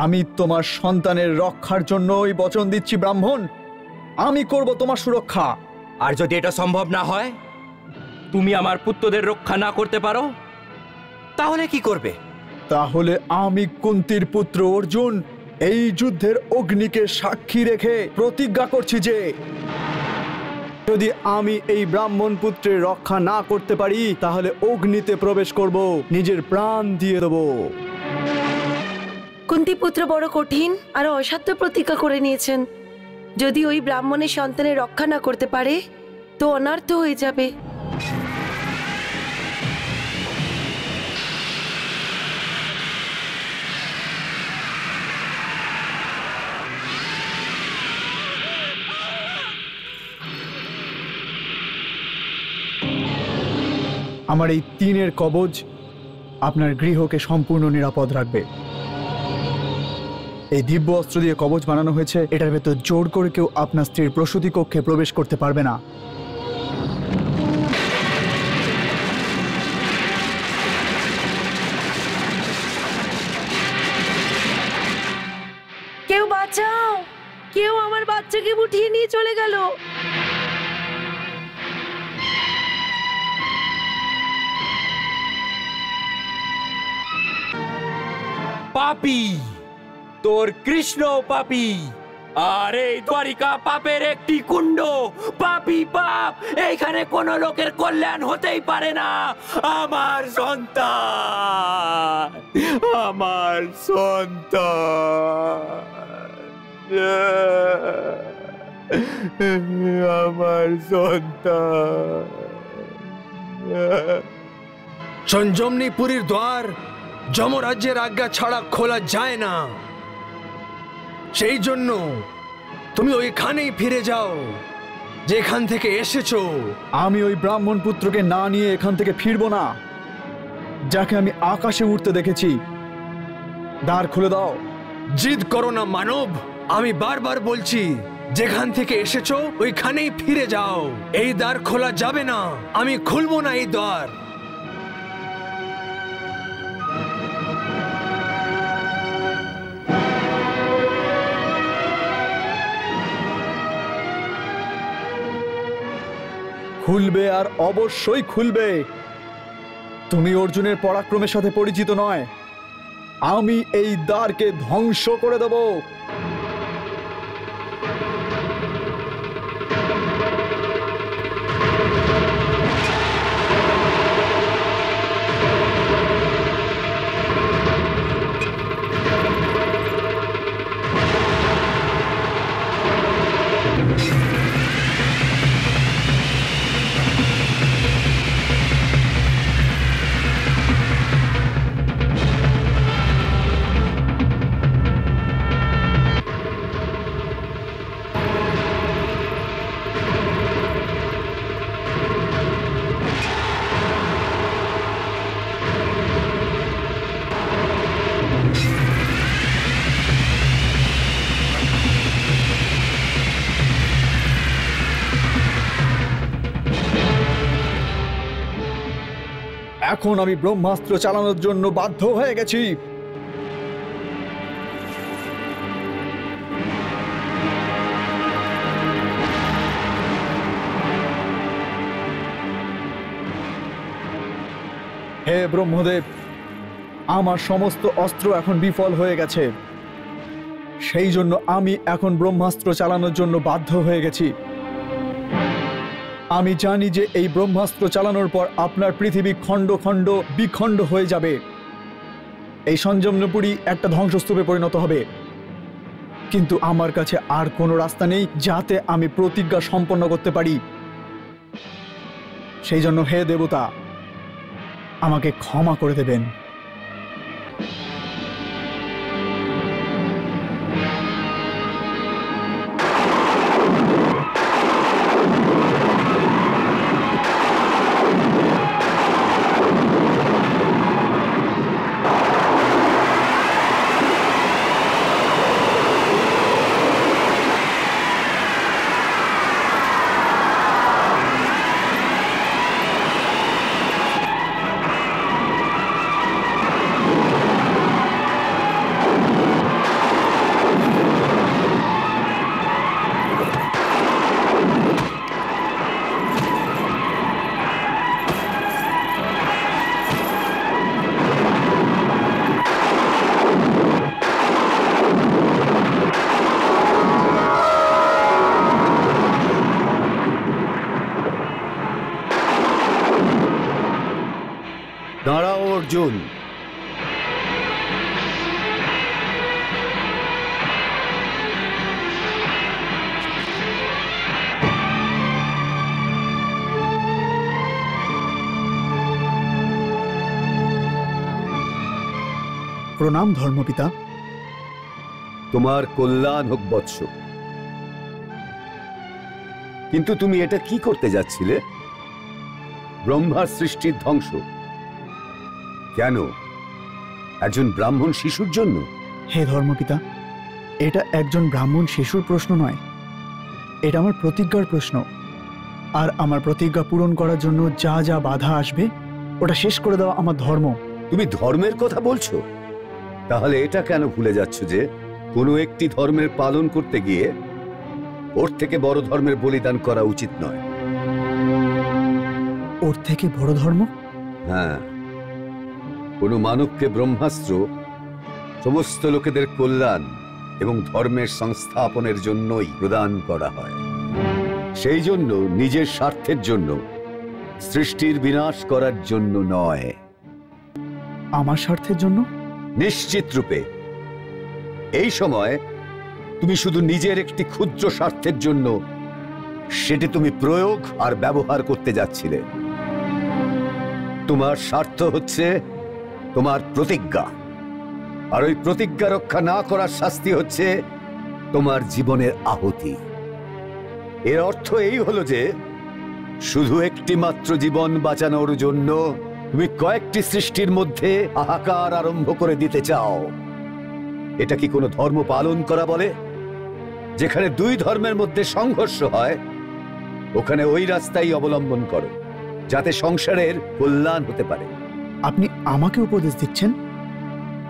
আমি তোমার সন্তানের রক্ষার জন্য ওই বচন দিচ্ছি ব্রাহ্মণ, আমি করব তোমার সুরক্ষা। আর যদি এটা সম্ভব না হয়, তুমি আমার পুত্রদের রক্ষা না করতে পারো, তাহলে কি করবে? তাহলে আমি কুন্তির পুত্র অর্জুন এই যুদ্ধের অগ্নিকে সাক্ষী রেখে প্রতিজ্ঞা করছি যে যদি আমি এই ব্রাহ্মণ পুত্রের রক্ষা না করতে পারি, তাহলে অগ্নিতে প্রবেশ করব, নিজের প্রাণ দিয়ে দেব। কুন্তিপুত্র বড় কঠিন আর অসাধ্য প্রতিজ্ঞা করে নিয়েছেন। যদি ওই ব্রাহ্মণের সন্তানের রক্ষা না করতে পারে তো অনর্থ হয়ে যাবে। আমার এই তিনের কবচ আপনার গৃহকে সম্পূর্ণ নিরাপদ রাখবে। এই দিব্য অস্ত্র দিয়ে কবচ বানানো হয়েছে, এটার ভেতর জোর করে কেউ আপনার স্ত্রীর প্রসূতি কক্ষে প্রবেশ করতে পারবে না। কেউ বাঁচাও, কেউ আমার বাচ্চাকে উঠিয়ে নিয়ে চলে গেল। পাপী, তোর কৃষ্ণ পাপী, আর এই দ্বারিকা পাপের একটি কুণ্ড। পাপী পাপ, এইখানে কোন লোকের কল্যাণ হতেই পারে না। আমার সন্তান, আমার সন্তান, আমার সন্তান। সঞ্জমনীপুরীর দ্বার যমরাজ্যের আজ্ঞা ছাড়া খোলা যায় না। সেই জন্য তুমি ওইখানেই ফিরে যাও যেখান থেকে এসেছো। আমি ওই ব্রাহ্মণ পুত্রকে না নিয়ে এখান থেকে ফিরবো না, যাকে আমি আকাশে উঠতে দেখেছি। দ্বার খুলে দাও। জিদ করো না মানব, আমি বারবার বলছি যেখান থেকে এসেছো ওইখানেই ফিরে যাও। এই দ্বার খোলা যাবে না, আমি খুলবো না এই দ্বার। খুলবে, আর অবশ্যই খুলবে। তুমি অর্জুনের পরাক্রমের সাথে পরিচিত নয়। আমি এই দ্বারকে ধ্বংস করে দেব। এখন আমি ব্রহ্মাস্ত্র চালানোর জন্য বাধ্য হয়ে গেছি। হে ব্রহ্মদেব, আমার সমস্ত অস্ত্র এখন বিফল হয়ে গেছে। সেই জন্য আমি এখন ব্রহ্মাস্ত্র চালানোর জন্য বাধ্য হয়ে গেছি। আমি জানি যে এই ব্রহ্মাস্ত্র চালানোর পর আপনার পৃথিবী খণ্ড খণ্ড বিখণ্ড হয়ে যাবে। এই সঞ্জমনীপুরী একটা ধ্বংসস্তূপে পরিণত হবে। কিন্তু আমার কাছে আর কোনো রাস্তা নেই যাতে আমি প্রতিজ্ঞা সম্পন্ন করতে পারি। সেই জন্য হে দেবতা, আমাকে ক্ষমা করে দেবেন। দাঁড়াও অর্জুন। প্রণাম ধর্মপিতা। তোমার কল্যাণ হোক বৎস। কিন্তু তুমি এটা কি করতে যাচ্ছিলে? ব্রহ্মার সৃষ্টির ধ্বংস কেন? একজন ব্রাহ্মণ শিশুর জন্য? হে ধর্মপিতা, এটা একজন ব্রাহ্মণ শিশুর প্রশ্ন নয়, এটা আমার প্রতিজ্ঞার প্রশ্ন। আর আমার প্রতিজ্ঞা পূরণ করার জন্য যা যা বাধা আসবে ওটা শেষ করে দেওয়া আমার ধর্ম। তুমি ধর্মের কথা বলছো? তাহলে এটা কেন ভুলে যাচ্ছ যে কোনো একটি ধর্মের পালন করতে গিয়ে ওর থেকে বড় ধর্মের বলিদান করা উচিত নয়। ওর থেকে বড় ধর্ম? হ্যাঁ, কোনো মানবকে ব্রহ্মাস্ত্র সমস্ত লোকেদের কল্যাণ এবং ধর্মের সংস্থাপনের জন্যই প্রদান করা হয়। সেই জন্য নিজের স্বার্থের জন্য, সৃষ্টির বিনাশ করার জন্য নয়। আমার স্বার্থের জন্য? নিশ্চিত রূপে। এই সময় তুমি শুধু নিজের একটি ক্ষুদ্র স্বার্থের জন্য সেটি তুমি প্রয়োগ আর ব্যবহার করতে যাচ্ছিলে। তোমার স্বার্থ হচ্ছে তোমার প্রতিজ্ঞা, আর ওই প্রতিজ্ঞা রক্ষা না করার শাস্তি হচ্ছে তোমার জীবনের আহুতি। এর অর্থ এই হলো যে শুধু একটি মাত্র জীবন বাঁচানোর জন্য তুমি কয়েকটি সৃষ্টির মধ্যে হাহাকার আরম্ভ করে দিতে চাও। এটা কি কোনো ধর্ম পালন করা বলে? যেখানে দুই ধর্মের মধ্যে সংঘর্ষ হয় ওখানে ওই রাস্তাই অবলম্বন করো, যাতে সংসারের কল্যাণ হতে পারে। আপনি আমাকে উপদেশ দিচ্ছেন,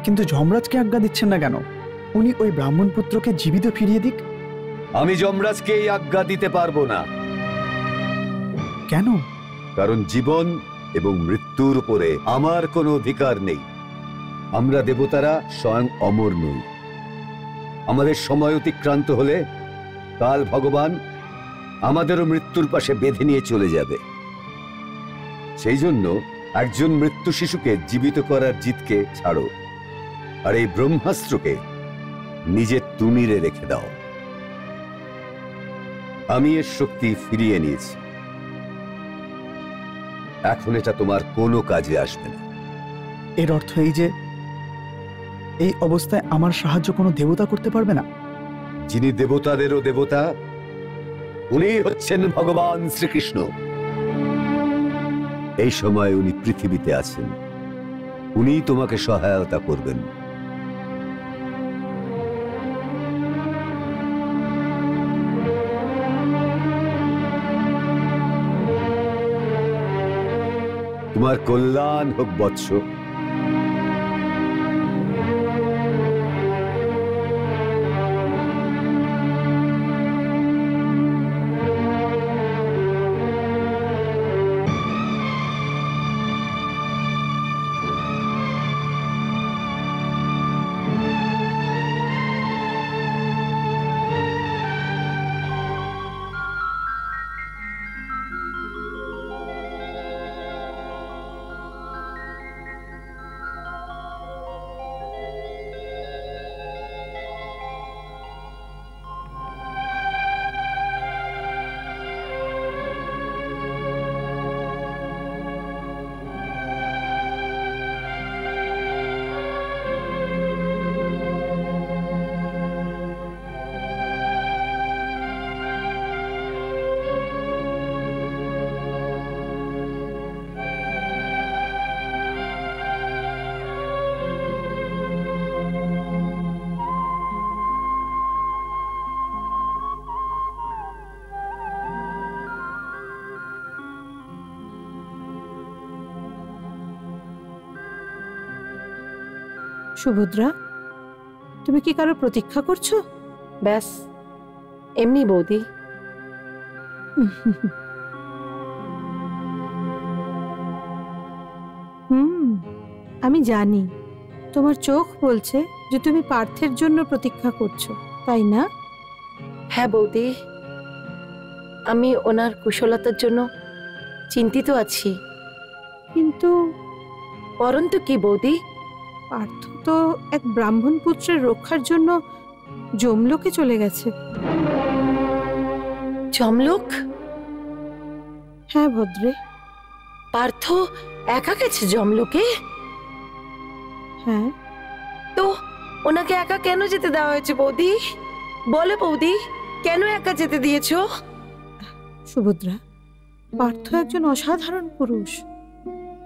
কিন্তু যমরাজকে আজ্ঞা দিচ্ছেন না কেন? উনি ওই ব্রাহ্মণ পুত্রকে জীবিত ফিরিয়ে দিক। আমি যমরাজকে এই আজ্ঞা দিতে পারবো না। কেন? কারণ জীবন এবং মৃত্যুর উপরে আমার কোনো অধিকার নেই। আমরা দেবতারা স্বয়ং অমর নই। আমাদের সময় অতিক্রান্ত হলে কাল ভগবান আমাদেরও মৃত্যুর পাশে বেঁধে নিয়ে চলে যাবে। সেই জন্য একজন মৃত্যু শিশুকে জীবিত করার জিতকে ছাড়ো, আর এই ব্রহ্মাস্ত্রকে নিজের তুমিরে রেখে দাও। আমি এর শক্তি ফিরিয়ে নিয়েছি, এখন এটা তোমার কোনো কাজে আসবে না। এর অর্থ এই যে এই অবস্থায় আমার সাহায্য কোনো দেবতা করতে পারবে না? যিনি দেবতাদেরও দেবতা, উনি হচ্ছেন ভগবান শ্রীকৃষ্ণ। এই সময় উনি পৃথিবীতে আছেন, উনি তোমাকে সহায়তা করবেন। তোমার কল্যাণ হোক বৎস। সুভদ্রা, তুমি কি কারো প্রতীক্ষা করছো? ব্যাস এমনি বৌদি। আমি জানি তোমার চোখ বলছে যে তুমি পার্থের জন্য প্রতীক্ষা করছো, তাই না? হ্যাঁ বৌদি, আমি ওনার কুশলতার জন্য চিন্তিত আছি। কিন্তু পরন্তু কি বৌদি? পার্থ তো এক ব্রাহ্মণ পুত্রের রক্ষার জন্য যমলোকে চলে গেছে। যমলোক? হ্যাঁ ভদ্রে। পার্থ একা গেছে যমলোকে? হ্যাঁ। তো ওনাকে একা কেন যেতে দেওয়া হয়েছে বৌদি? বলে বৌদি, কেন একা যেতে দিয়েছো? সুভদ্রা, পার্থ একজন অসাধারণ পুরুষ,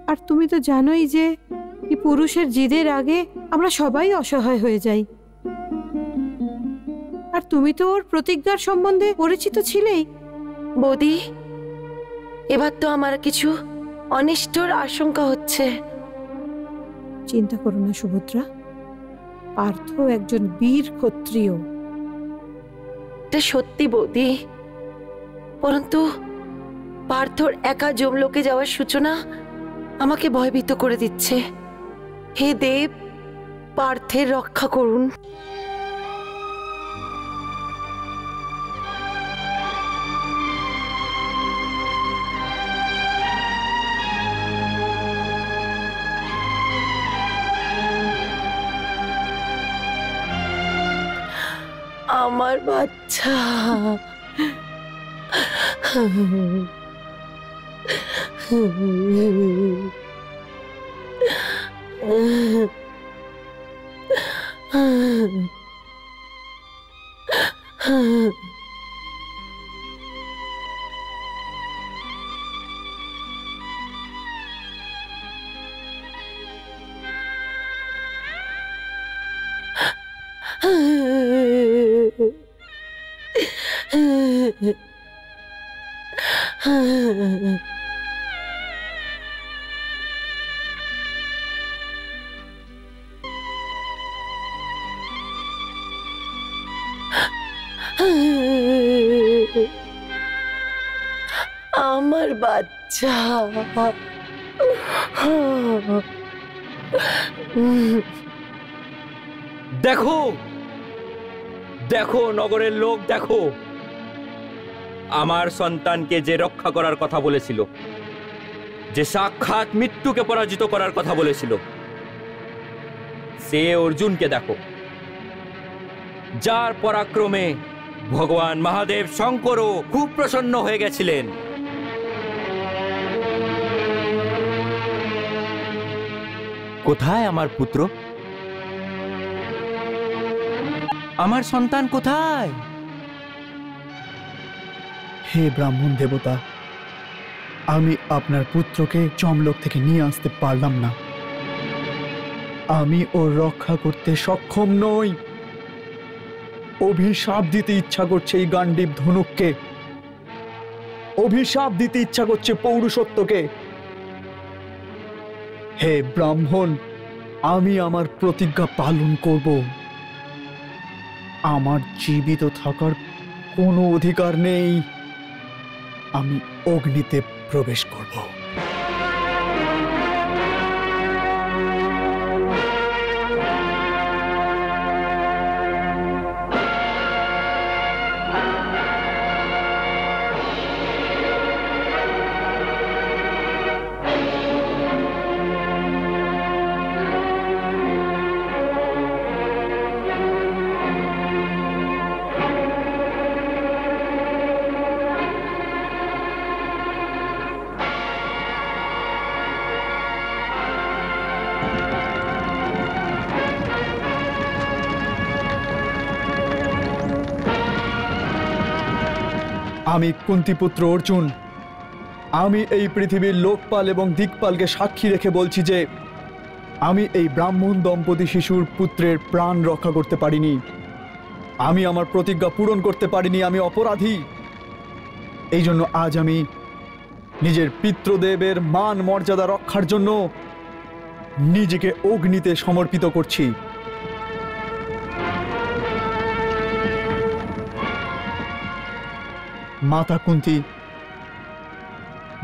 আর তুমি তো জানোই যে এই পুরুষের জিদের আগে আমরা সবাই অসহায় হয়ে যাই। আর তুমি তো ওর প্রতিজ্ঞার সম্বন্ধে পরিচিত ছিলেই। বৌদি, এবার তো আমার কিছু অনিষ্টর আশঙ্কা হচ্ছে। চিন্তা করো না সুভদ্রা, পার্থ একজন বীর ক্ষত্রিয়। এটা সত্যি বৌদি, পরন্তু পার্থর একা যমলোকে যাওয়ার সূচনা আমাকে ভয়ভীত করে দিচ্ছে। হে দেব, পার্থের রক্ষা করুন। আমার বাচ্চা আমার বাচ্চা দেখো দেখো নগরের লোক দেখো, আমার সন্তানকে যে রক্ষা করার কথা বলেছিল, যে সাক্ষাৎ মৃত্যুকে পরাজিত করার কথা বলেছিল, সে অর্জুনকে দেখো, যার পরাক্রমে ভগবান মহাদেব শঙ্করও খুব প্রসন্ন হয়ে গেছিলেন। কোথায় আমার পুত্র? আমার সন্তান কোথায়? হে ব্রাহ্মণ দেবতা, আমি আপনার পুত্রকে যমলোক থেকে নিয়ে আসতে পারলাম না। আমি ওর রক্ষা করতে সক্ষম নই। অভিশাপ দিতে ইচ্ছা করছে এই গান্ডীব ধনুককে, অভিশাপ দিতে ইচ্ছা করছে পৌরুষত্বকে। হে ব্রাহ্মণ, আমি আমার প্রতিজ্ঞা পালন করব। আমার জীবিত থাকার কোনো অধিকার নেই। আমি অগ্নিতে প্রবেশ করব। আমি কুন্তিপুত্র অর্জুন, আমি এই পৃথিবীর লোকপাল এবং দিকপালকে সাক্ষী রেখে বলছি যে আমি এই ব্রাহ্মণ দম্পতি শিশুর পুত্রের প্রাণ রক্ষা করতে পারিনি। আমি আমার প্রতিজ্ঞা পূরণ করতে পারিনি। আমি অপরাধী। এই জন্য আজ আমি নিজের পিতৃদেবের মান মর্যাদা রক্ষার জন্য নিজেকে অগ্নিতে সমর্পিত করছি। মাতা কুন্তি,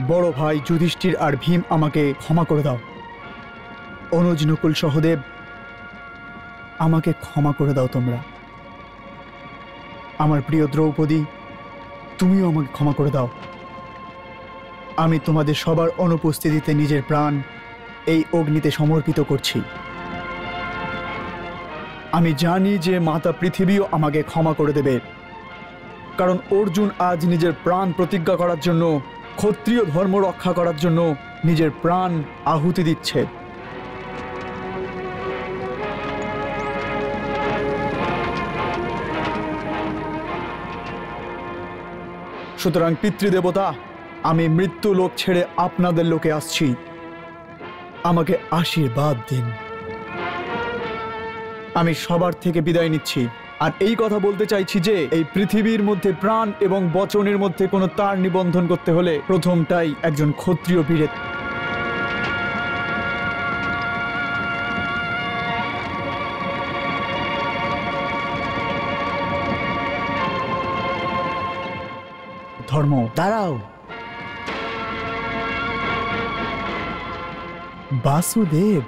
বড় ভাই যুধিষ্ঠির আর ভীম আমাকে ক্ষমা করে দাও। অনুজ নকুল সহদেব, আমাকে ক্ষমা করে দাও তোমরা। আমার প্রিয় দ্রৌপদী, তুমিও আমাকে ক্ষমা করে দাও। আমি তোমাদের সবার অনুপস্থিতিতে নিজের প্রাণ এই অগ্নিতে সমর্পিত করছি। আমি জানি যে মাতা পৃথিবীও আমাকে ক্ষমা করে দেবে, কারণ অর্জুন আজ নিজের প্রাণ প্রতিজ্ঞা করার জন্য, ক্ষত্রিয় ধর্ম রক্ষা করার জন্য নিজের প্রাণ আহুতি দিচ্ছে। সুতরাং পিতৃদেবতা, আমি মৃত্যু লোক ছেড়ে আপনাদের লোকে আসছি। আমাকে আশীর্বাদ দিন। আমি সবার থেকে বিদায় নিচ্ছি। আর এই কথা বলতে চাইছি যে এই পৃথিবীর মধ্যে প্রাণ এবং বচনের মধ্যে কোনো তার নিবন্ধন করতে হলে প্রথমটাই একজন ক্ষত্রিয় বীরের। ধর্ম। দাঁড়াও, বাসুদেব,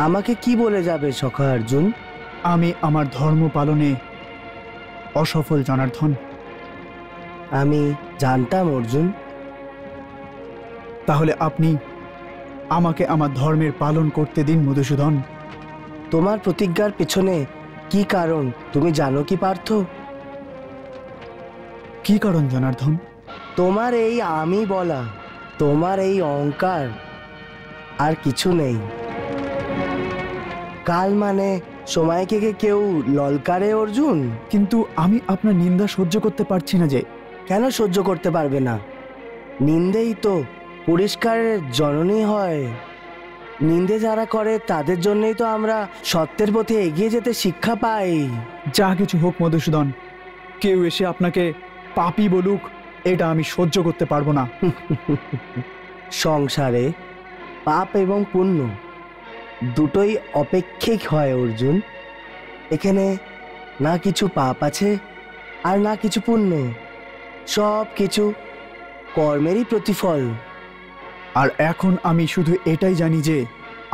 আমাকে কি বলে যাবে সখা অর্জুন? আমি আমার ধর্ম পালনে অসফল জনার্দন। আমি জানতাম অর্জুন। তাহলে আপনি আমাকে আমার ধর্মের পালন করতে দিন মধুসূদন। তোমার প্রতিজ্ঞার পেছনে কি কারণ তুমি জানো কি পার্থ? কি কারণ জনার্দন? তোমার এই আমি বলা, তোমার এই অহংকার, আর কিছু নেই। কাল মানে সময়কে কেউ ললকারে অর্জুন। কিন্তু আমি আপনার নিন্দা সহ্য করতে পারছি না যে। কেন সহ্য করতে পারবে না? নিন্দেই তো পরিষ্কারের জননী হয়। নিন্দে যারা করে তাদের জন্যই তো আমরা সত্যের পথে এগিয়ে যেতে শিক্ষা পাই। যা কিছু হোক মধুসূদন, কেউ এসে আপনাকে পাপী বলুক, এটা আমি সহ্য করতে পারবো না। সংসারে পাপ এবং পুণ্য দুটোই অপেক্ষিক হয় অর্জুন। এখানে না কিছু পাপ আছে আর না কিছু পুণ্য, সব কিছু কর্মেরই প্রতিফল। আর এখন আমি শুধু এটাই জানি যে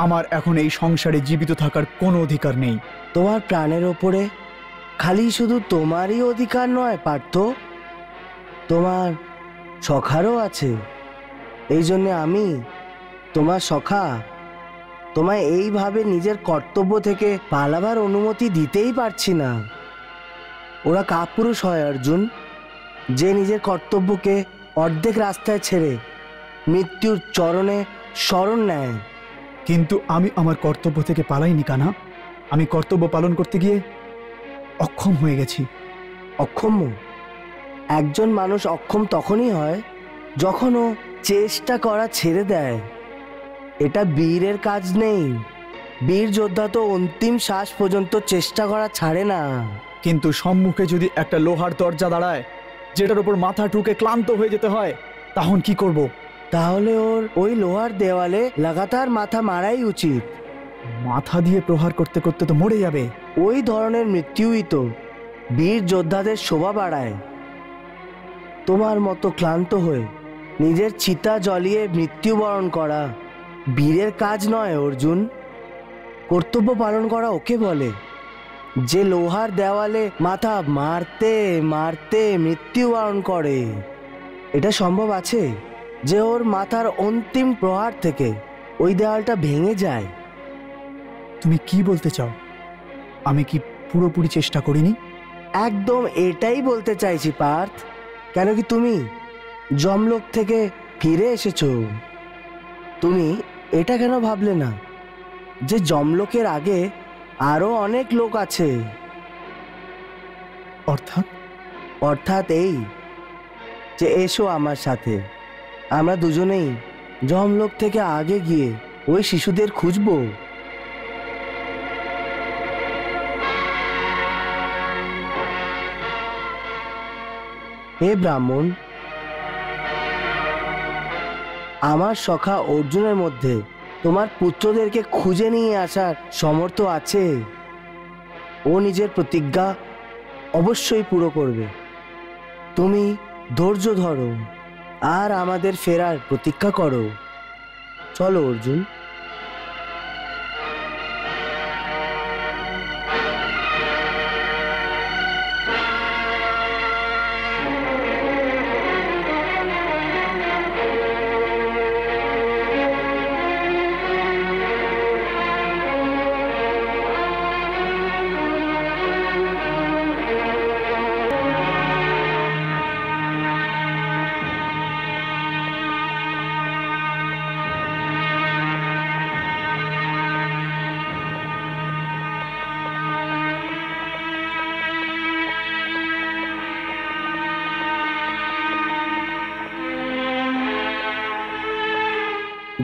আমার এখন এই সংসারে জীবিত থাকার কোনো অধিকার নেই। তোমার প্রাণের ওপরে খালি শুধু তোমারই অধিকার নয় পার্থ, তোমার সখারও আছে। এই জন্যে আমি তোমার সখা তোমায় এইভাবে নিজের কর্তব্য থেকে পালাবার অনুমতি দিতেই পারছি না। ওরা কাপুরুষ হয় অর্জুন, যে নিজের কর্তব্যকে অর্ধেক রাস্তায় ছেড়ে মৃত্যুর চরণে শরণ নেয়। কিন্তু আমি আমার কর্তব্য থেকে পালাইনি কানা। আমি কর্তব্য পালন করতে গিয়ে অক্ষম হয়ে গেছি। অক্ষম? একজন মানুষ অক্ষম তখনই হয় যখন ও চেষ্টা করা ছেড়ে দেয়। এটা বীরের কাজ নেই। বীর যোদ্ধা তো অন্তিম শ্বাস পর্যন্ত চেষ্টা করা ছাড়ে না। কিন্তু সম্মুখে যদি একটা লোহার দরজা দাঁড়ায় যেটার উপর মাথা ঠুকে ক্লান্ত হয়ে যেতে হয়, তখন কি করব? তাহলে ওর ওই লোহার দেওয়ালে লাগাতার মাথা মারাই উচিত। মাথা দিয়ে প্রহার করতে করতে তো মরে যাবে। ওই ধরনের মৃত্যুই তো বীর যোদ্ধাদের শোভা বাড়ায়। তোমার মতো ক্লান্ত হয়ে নিজের চিতা জ্বলিয়ে মৃত্যুবরণ করা বীরের কাজ নয় অর্জুন। কর্তব্য পালন করা ওকে বলে যে লোহার দেওয়ালে মাথা মারতে মারতে মৃত্যুবরণ করে। এটা সম্ভব আছে যে ওর মাথার অন্তিম প্রহার থেকে ওই দেওয়ালটা ভেঙে যায়। তুমি কি বলতে চাও? আমি কি পুরোপুরি চেষ্টা করিনি? একদম এটাই বলতে চাইছি পার্থ। কেন কি তুমি যমলোক থেকে ফিরে এসেছো? তুমি এটা কেন ভাবলে না যে যমলোকের আগে আরো অনেক লোক আছে? অর্থাৎ এই যে এসো আমার সাথে, আমরা দুজনেই যমলোক থেকে আগে গিয়ে ওই শিশুদের খুঁজবো। হে ব্রাহ্মণ, আমার সখা অর্জুনের মধ্যে তোমার পুত্রদেরকে খুঁজে নিয়ে আসার সামর্থ্য আছে। ও নিজের প্রতিজ্ঞা অবশ্যই পুরো করবে। তুমি ধৈর্য ধরো আর আমাদের ফেরার প্রতীক্ষা করো। চলো অর্জুন।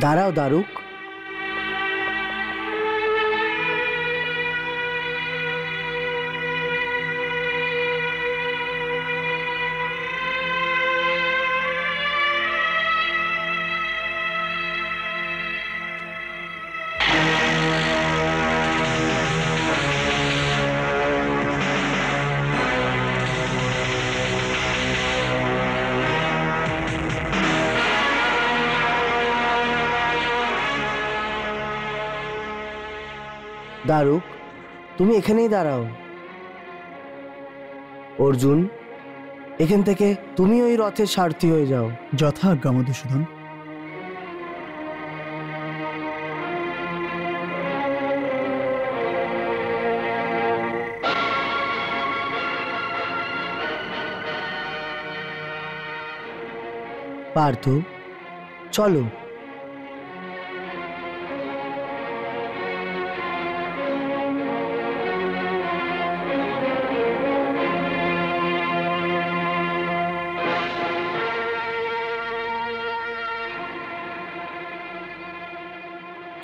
দাঁড়াও দারুক। দারুক, তুমি এখানেই দাঁড়াও। অর্জুন, এখান থেকে তুমি ওই রথের সারথি হয়ে যাও। যথা আজ্ঞা মধুসূদন। পার্থ, চলো।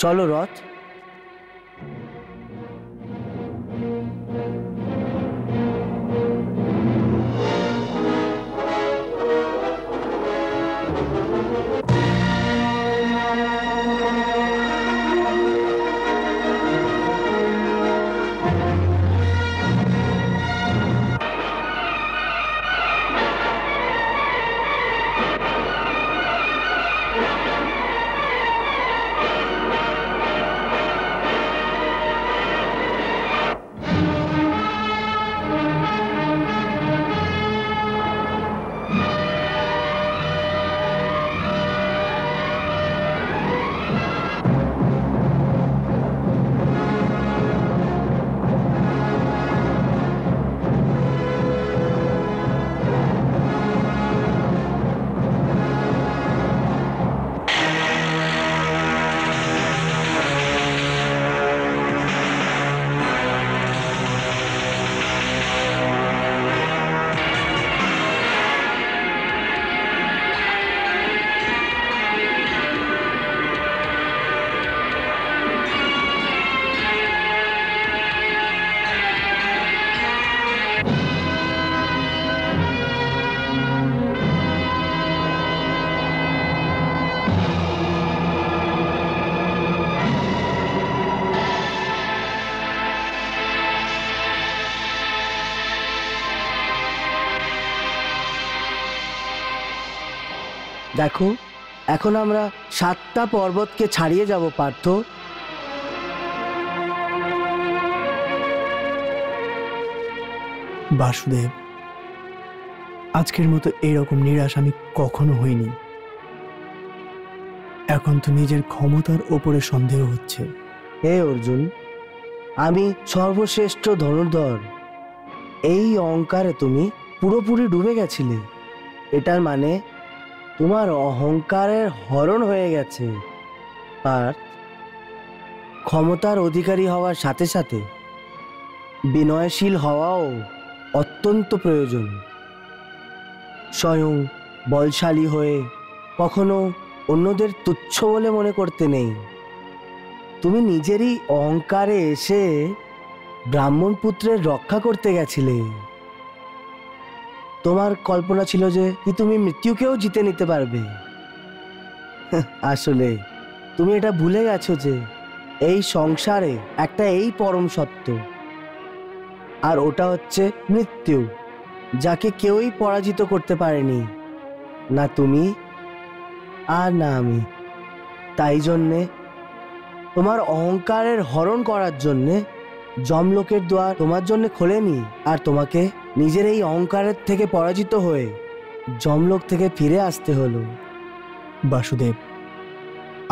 চলো রথ। দেখো, এখন আমরা 7টা পর্বতকে ছাড়িয়ে যাব পার্থ। বাসুদেব, আজকের মতো এইরকম নিরাশ আমি কখনো হইনি। এখন তো নিজের ক্ষমতার ওপরে সন্দেহ হচ্ছে। হে অর্জুন, আমি সর্বশ্রেষ্ঠ ধনুর্ধর, এই অহংকারে তুমি পুরোপুরি ডুবে গেছিলে। এটার মানে তোমার অহংকারের হরণ হয়ে গেছে। আর ক্ষমতার অধিকারী হওয়ার সাথে সাথে বিনয়শীল হওয়াও অত্যন্ত প্রয়োজন। স্বয়ং বলশালী হয়ে কখনো অন্যদের তুচ্ছ বলে মনে করতে নেই। তুমি নিজেরই অহংকারে এসে ব্রাহ্মণ পুত্রের রক্ষা করতে গেছিলে। তোমার কল্পনা ছিল যে কি তুমি মৃত্যুকেও জিতে নিতে পারবে। আসলে তুমি এটা ভুলে গেছো যে এই সংসারে একটা এই পরম সত্য, আর ওটা হচ্ছে মৃত্যু, যাকে কেউই পরাজিত করতে পারেনি, না তুমি আর না আমি। তাই জন্যে তোমার অহংকারের হরণ করার জন্যে যমলোকের দ্বার তোমার জন্য খোলেনি, আর তোমাকে নিজের এই অহংকারের থেকে পরাজিত হয়ে যমলোক থেকে ফিরে আসতে হলো। বাসুদেব,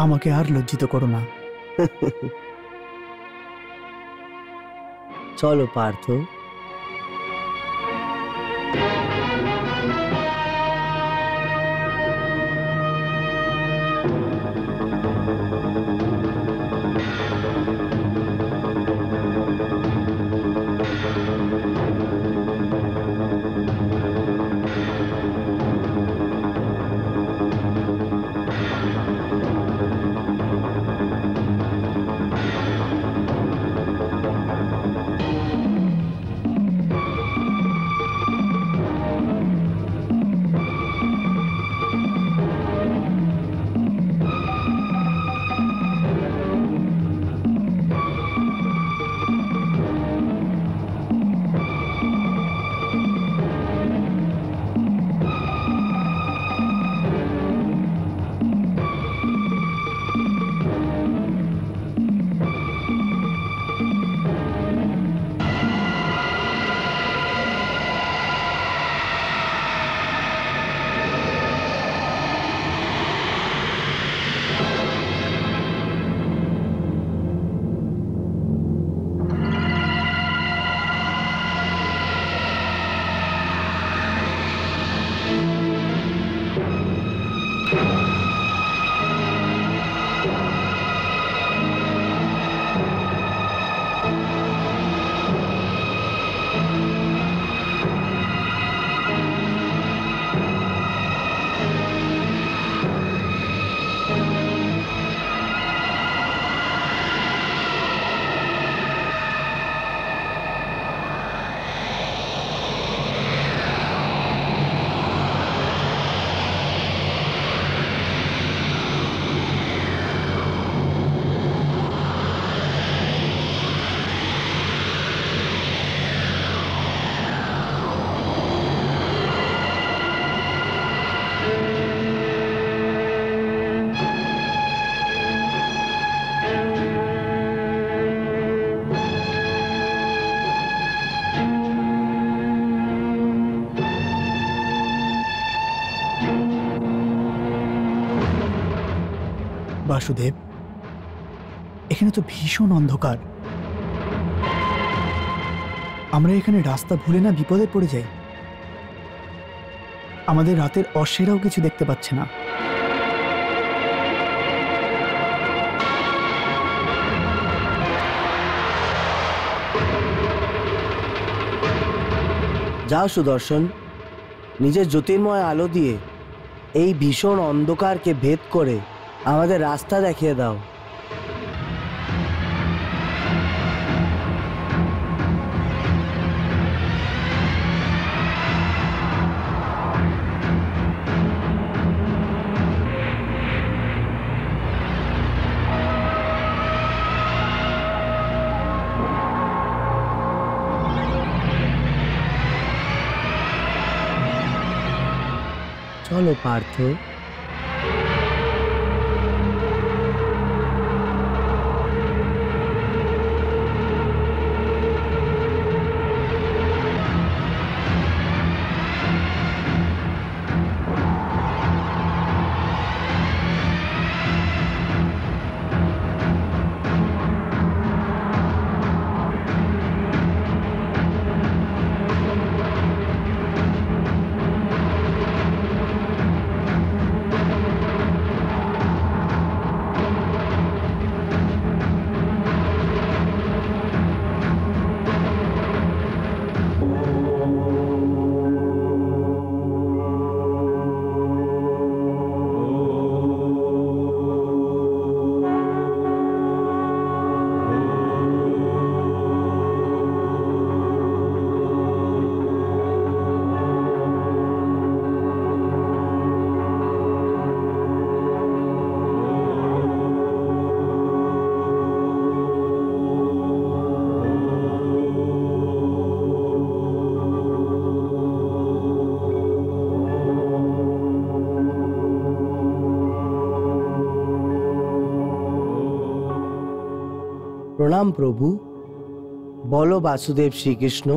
আমাকে আর লজ্জিত করো না। চলো পার্থ। বাসুদেব, এখানে তো ভীষণ অন্ধকার। আমরা এখানে রাস্তা ভুলে না বিপদে পড়ে যাই। আমাদের রাতের অশ্বেরাও কিছু দেখতে পাচ্ছে না। যাও সুদর্শন, নিজের জ্যোতির্ময় আলো দিয়ে এই ভীষণ অন্ধকারকে ভেদ করে আমাদের রাস্তা দেখিয়ে দাও। চলো পার্থ। প্রণাম প্রভু। বলো বাসুদেব শ্রীকৃষ্ণ,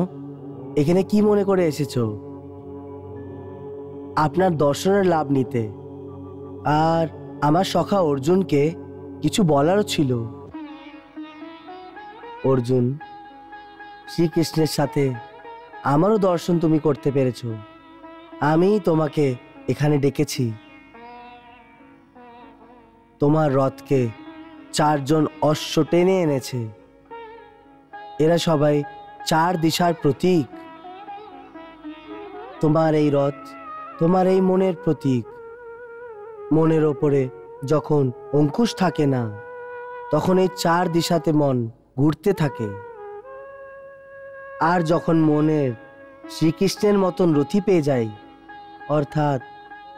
এখানে কি মনে করে এসেছো? আপনার দর্শনের লাভ নিতে। আর আমার সখা অর্জুনকে কিছু বলারও ছিল। অর্জুন, শ্রীকৃষ্ণের সাথে আমারও দর্শন তুমি করতে পেরেছো। আমি তোমাকে এখানে ডেকেছি। তোমার রথকে 4 জন অশ্ব টেনে এনেছে। এরা সবাই 4 দিশার প্রতীক। তোমার এই রথ তোমার এই মনের প্রতীক। মনের ওপরে যখন অঙ্কুশ থাকে না, তখন এই 4 দিশাতে মন ঘুরতে থাকে। আর যখন মনের শ্রীকৃষ্ণের মতন রথি পেয়ে যায়, অর্থাৎ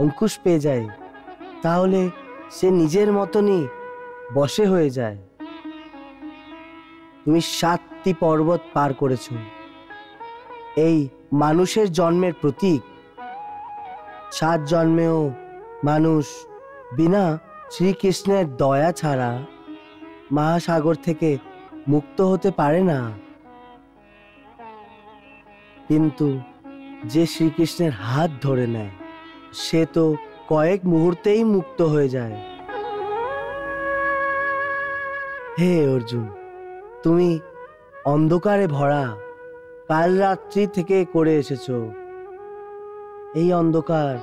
অঙ্কুশ পেয়ে যায়, তাহলে সে নিজের মতনই বশে হয়ে যায়। তুমি 7টি পর্বত পার করেছ। এই মানুষের জন্মের প্রতীক। 7 জন্মেও মানুষ বিনা শ্রীকৃষ্ণের দয়া ছাড়া মহাসাগর থেকে মুক্ত হতে পারে না। কিন্তু যে শ্রীকৃষ্ণের হাত ধরে নেয়, সে তো কয়েক মুহূর্তেই মুক্ত হয়ে যায়। হে অর্জুন, তুমি অন্ধকারে ভরা কাল রাত্রি থেকে করে এসেছো। এই অন্ধকার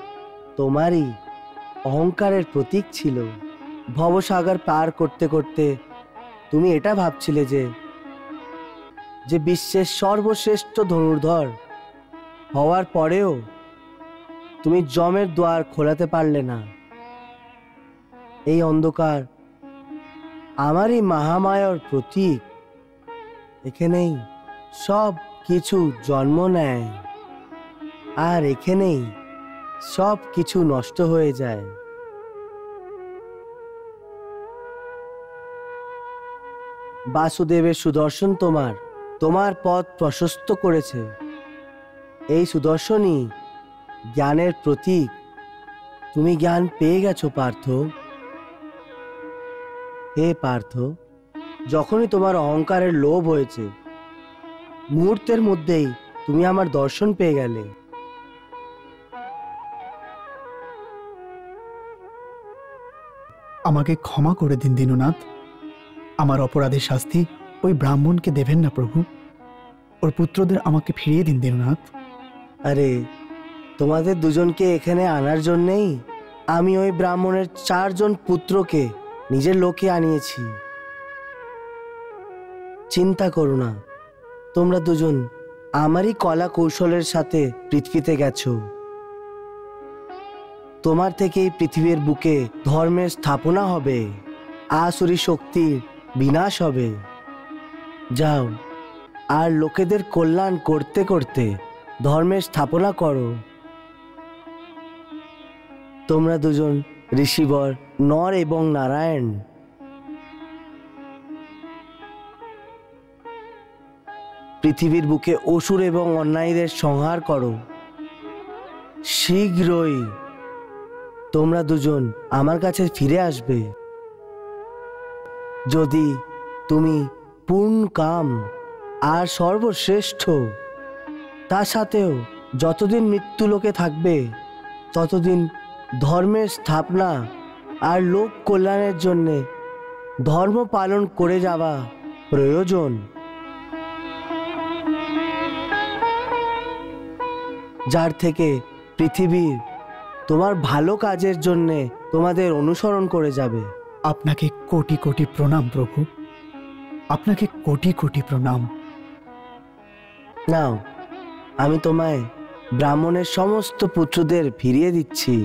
তোমারই অহংকারের প্রতীক ছিল। ভবসাগর পার করতে করতে তুমি এটা ভাবছিলে যে বিশ্বের সর্বশ্রেষ্ঠ ধনুর্ধর হওয়ার পরেও তুমি যমের দ্বার খোলাতে পারলে না। এই অন্ধকার আমারই মহামায়ার প্রতীক। এখানেই সব কিছু জন্ম নেয়, আর এখানেই সব কিছু নষ্ট হয়ে যায়। বাসুদেবের সুদর্শন তোমার পথ প্রশস্ত করেছে। এই সুদর্শনই জ্ঞানের প্রতীক। তুমি জ্ঞান পেয়ে গেছো পার্থ। হে পার্থ, যখনই তোমার অহংকারের লোভ হয়েছে, মুহূর্তের মধ্যেই তুমি আমার দর্শন পেয়ে গেলে। আমাকে ক্ষমা করে দিন দীননাথ। আমার অপরাধের শাস্তি ওই ব্রাহ্মণকে দেবেন না প্রভু। ওর পুত্রদের আমাকে ফিরিয়ে দিন দীননাথ। আরে তোমাদের দুজনকে এখানে আনার জন্যেই আমি ওই ব্রাহ্মণের 4 জন পুত্রকে নিজের লোকে আনিয়েছি। চিন্তা করো না, তোমরা দুজন আমারই কলা কৌশলের সাথে পৃথিবীতে গেছো। তোমার থেকে এই পৃথিবীর বুকে ধর্মের স্থাপনা হবে, আসুরি শক্তির বিনাশ হবে। যাও, আর লোকেদের কল্যাণ করতে করতে ধর্মের স্থাপনা করো। তোমরা দুজন ঋষিবর নর এবং নারায়ণ। পৃথিবীর বুকে অসুর এবং অন্যায়ীদের সংহার করো। শীঘ্রই তোমরা দুজন আমার কাছে ফিরে আসবে। যদি তুমি পূর্ণ কাম আর সর্বশ্রেষ্ঠ, তার সাথেও যতদিন মৃত্যুলোকে থাকবে ততদিন ধর্মের স্থাপনা আর লোক কল্যাণের জন্যে ধর্ম পালন করে যাওয়া প্রয়োজন। যার থেকে পৃথিবীর তোমার ভালো কাজের জন্যে তোমাদের অনুসরণ করে যাবে। আপনাকে কোটি কোটি প্রণাম প্রভু, আপনাকে কোটি কোটি প্রণাম। নাও, আমি তোমায় ব্রাহ্মণের সমস্ত পুত্রদের ফিরিয়ে দিচ্ছি।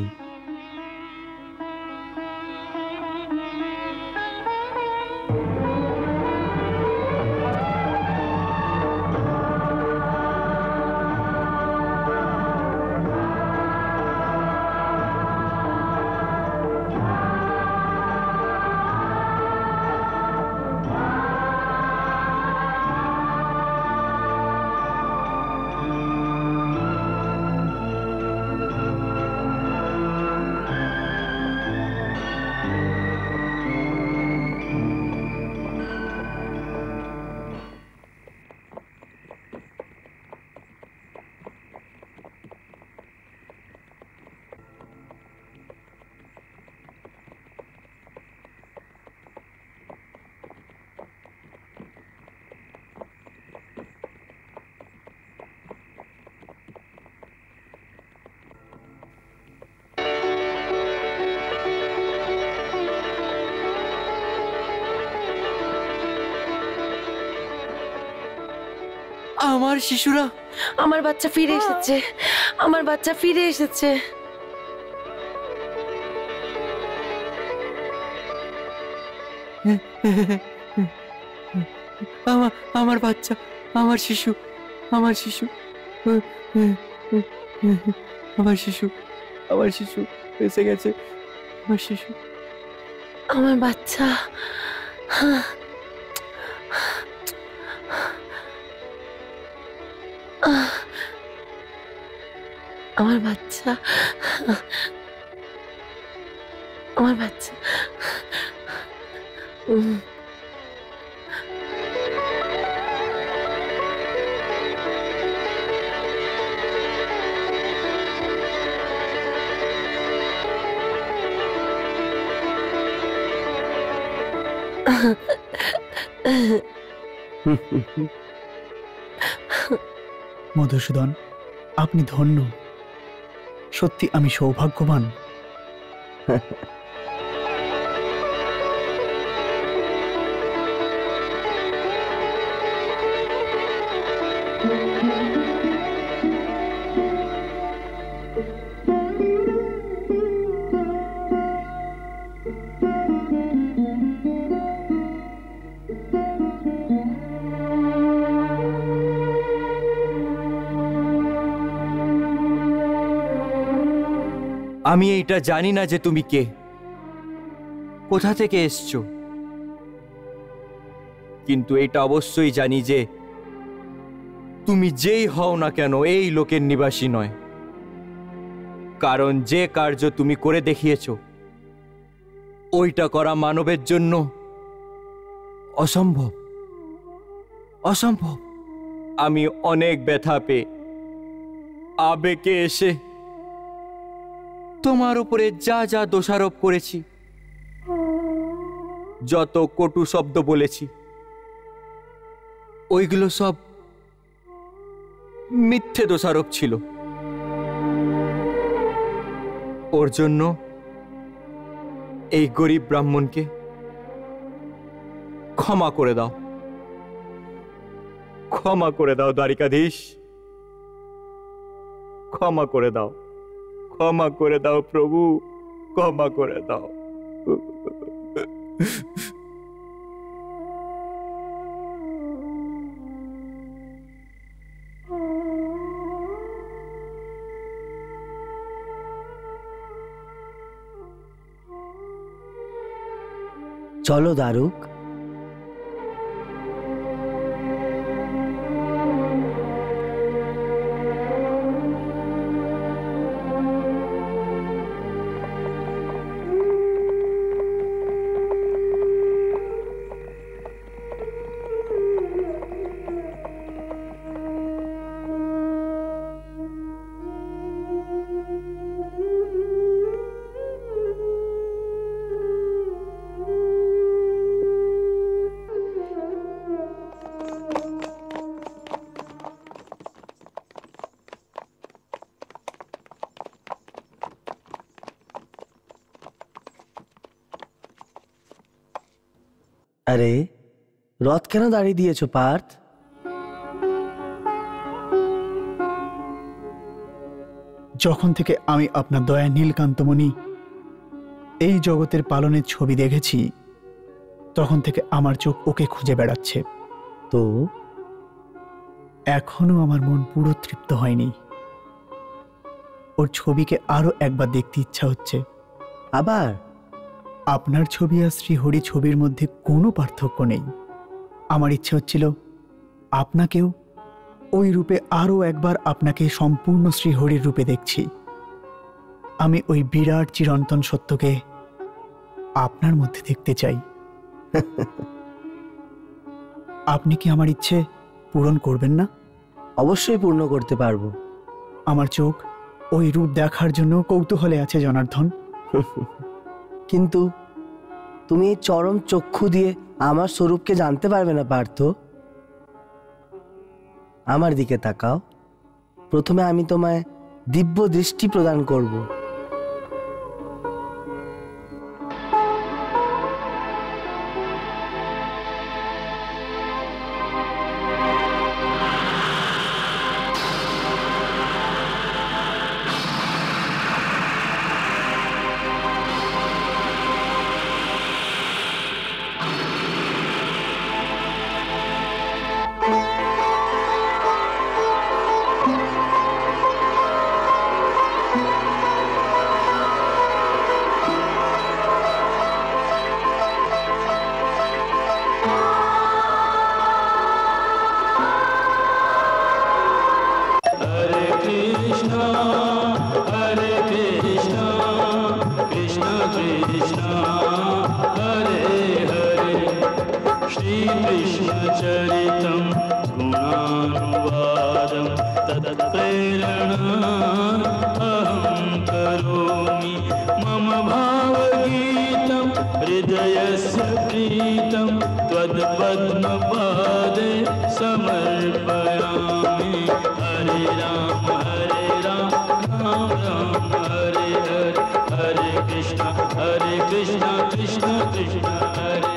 আমার শিশুরা, আমার বাচ্চা ফিরে এসেছে, আমার বাচ্চা ফিরে এসেছে। আমার বাচ্চা, আমার শিশু, আমার শিশু, আমার শিশু, আমার শিশু এসে গেছে, আমার শিশু, আমার বাচ্চা। আমার বাচ্চা, আমার বাচ্চা। মধুসূদন, আপনি ধন্য। সত্যি আমি সৌভাগ্যবান। আমি এইটা জানি না যে তুমি কে, কোথা থেকে এসছো, কিন্তু এটা অবশ্যই জানি যে তুমি যেই হও না কেন এই লোকের নিবাসী নয়। কারণ যে কার্য তুমি করে দেখিয়েছো ওইটা করা মানবের জন্য অসম্ভব, অসম্ভব। আমি অনেক ব্যথা পেয়ে আবেগে এসে তোমার উপরে যা যা দোষারোপ করেছি যত কটু শব্দ বলেছি ওইগুলো সব মিথ্যে দোষারোপ ছিল। ওর জন্য এই গরিব ব্রাহ্মণকে ক্ষমা করে দাও, ক্ষমা করে দাও দ্বারিকাধীশ, ক্ষমা করে দাও, ক্ষমা করে দাও প্রভু, ক্ষমা করে দাও। চলো দারুক। আরে রথ কেন দাঁড়িয়ে দিয়েছো পার্থ? যখন থেকে আমি আপনার দয়া নীলকান্তমণি এই জগতের পালনের ছবি দেখেছি তখন থেকে আমার চোখ ওকে খুঁজে বেড়াচ্ছে। তো এখনো আমার মন পুরো তৃপ্ত হয়নি। ওর ছবিকে আরো একবার দেখতে ইচ্ছা হচ্ছে। আবার আপনার ছবি আর শ্রীহরি ছবির মধ্যে কোনো পার্থক্য নেই। আমার ইচ্ছে হচ্ছিল আপনাকেও ওই রূপে আরো একবার আপনাকে সম্পূর্ণ শ্রীহরির রূপে দেখছি। আমি ওই বিরাট চিরন্তন সত্যকে আপনার মধ্যে দেখতে চাই। আপনি কি আমার ইচ্ছে পূরণ করবেন না? অবশ্যই পূর্ণ করতে পারবো। আমার চোখ ওই রূপ দেখার জন্য কৌতূহলে আছে জনার্দন। কিন্তু তুমি এই চরম চক্ষু দিয়ে আমার স্বরূপকে জানতে পারবে না পার্থ। আমার দিকে তাকাও। প্রথমে আমি তোমায় দিব্য দৃষ্টি প্রদান করব। Hare Krishna, Krishna Krishna, Hare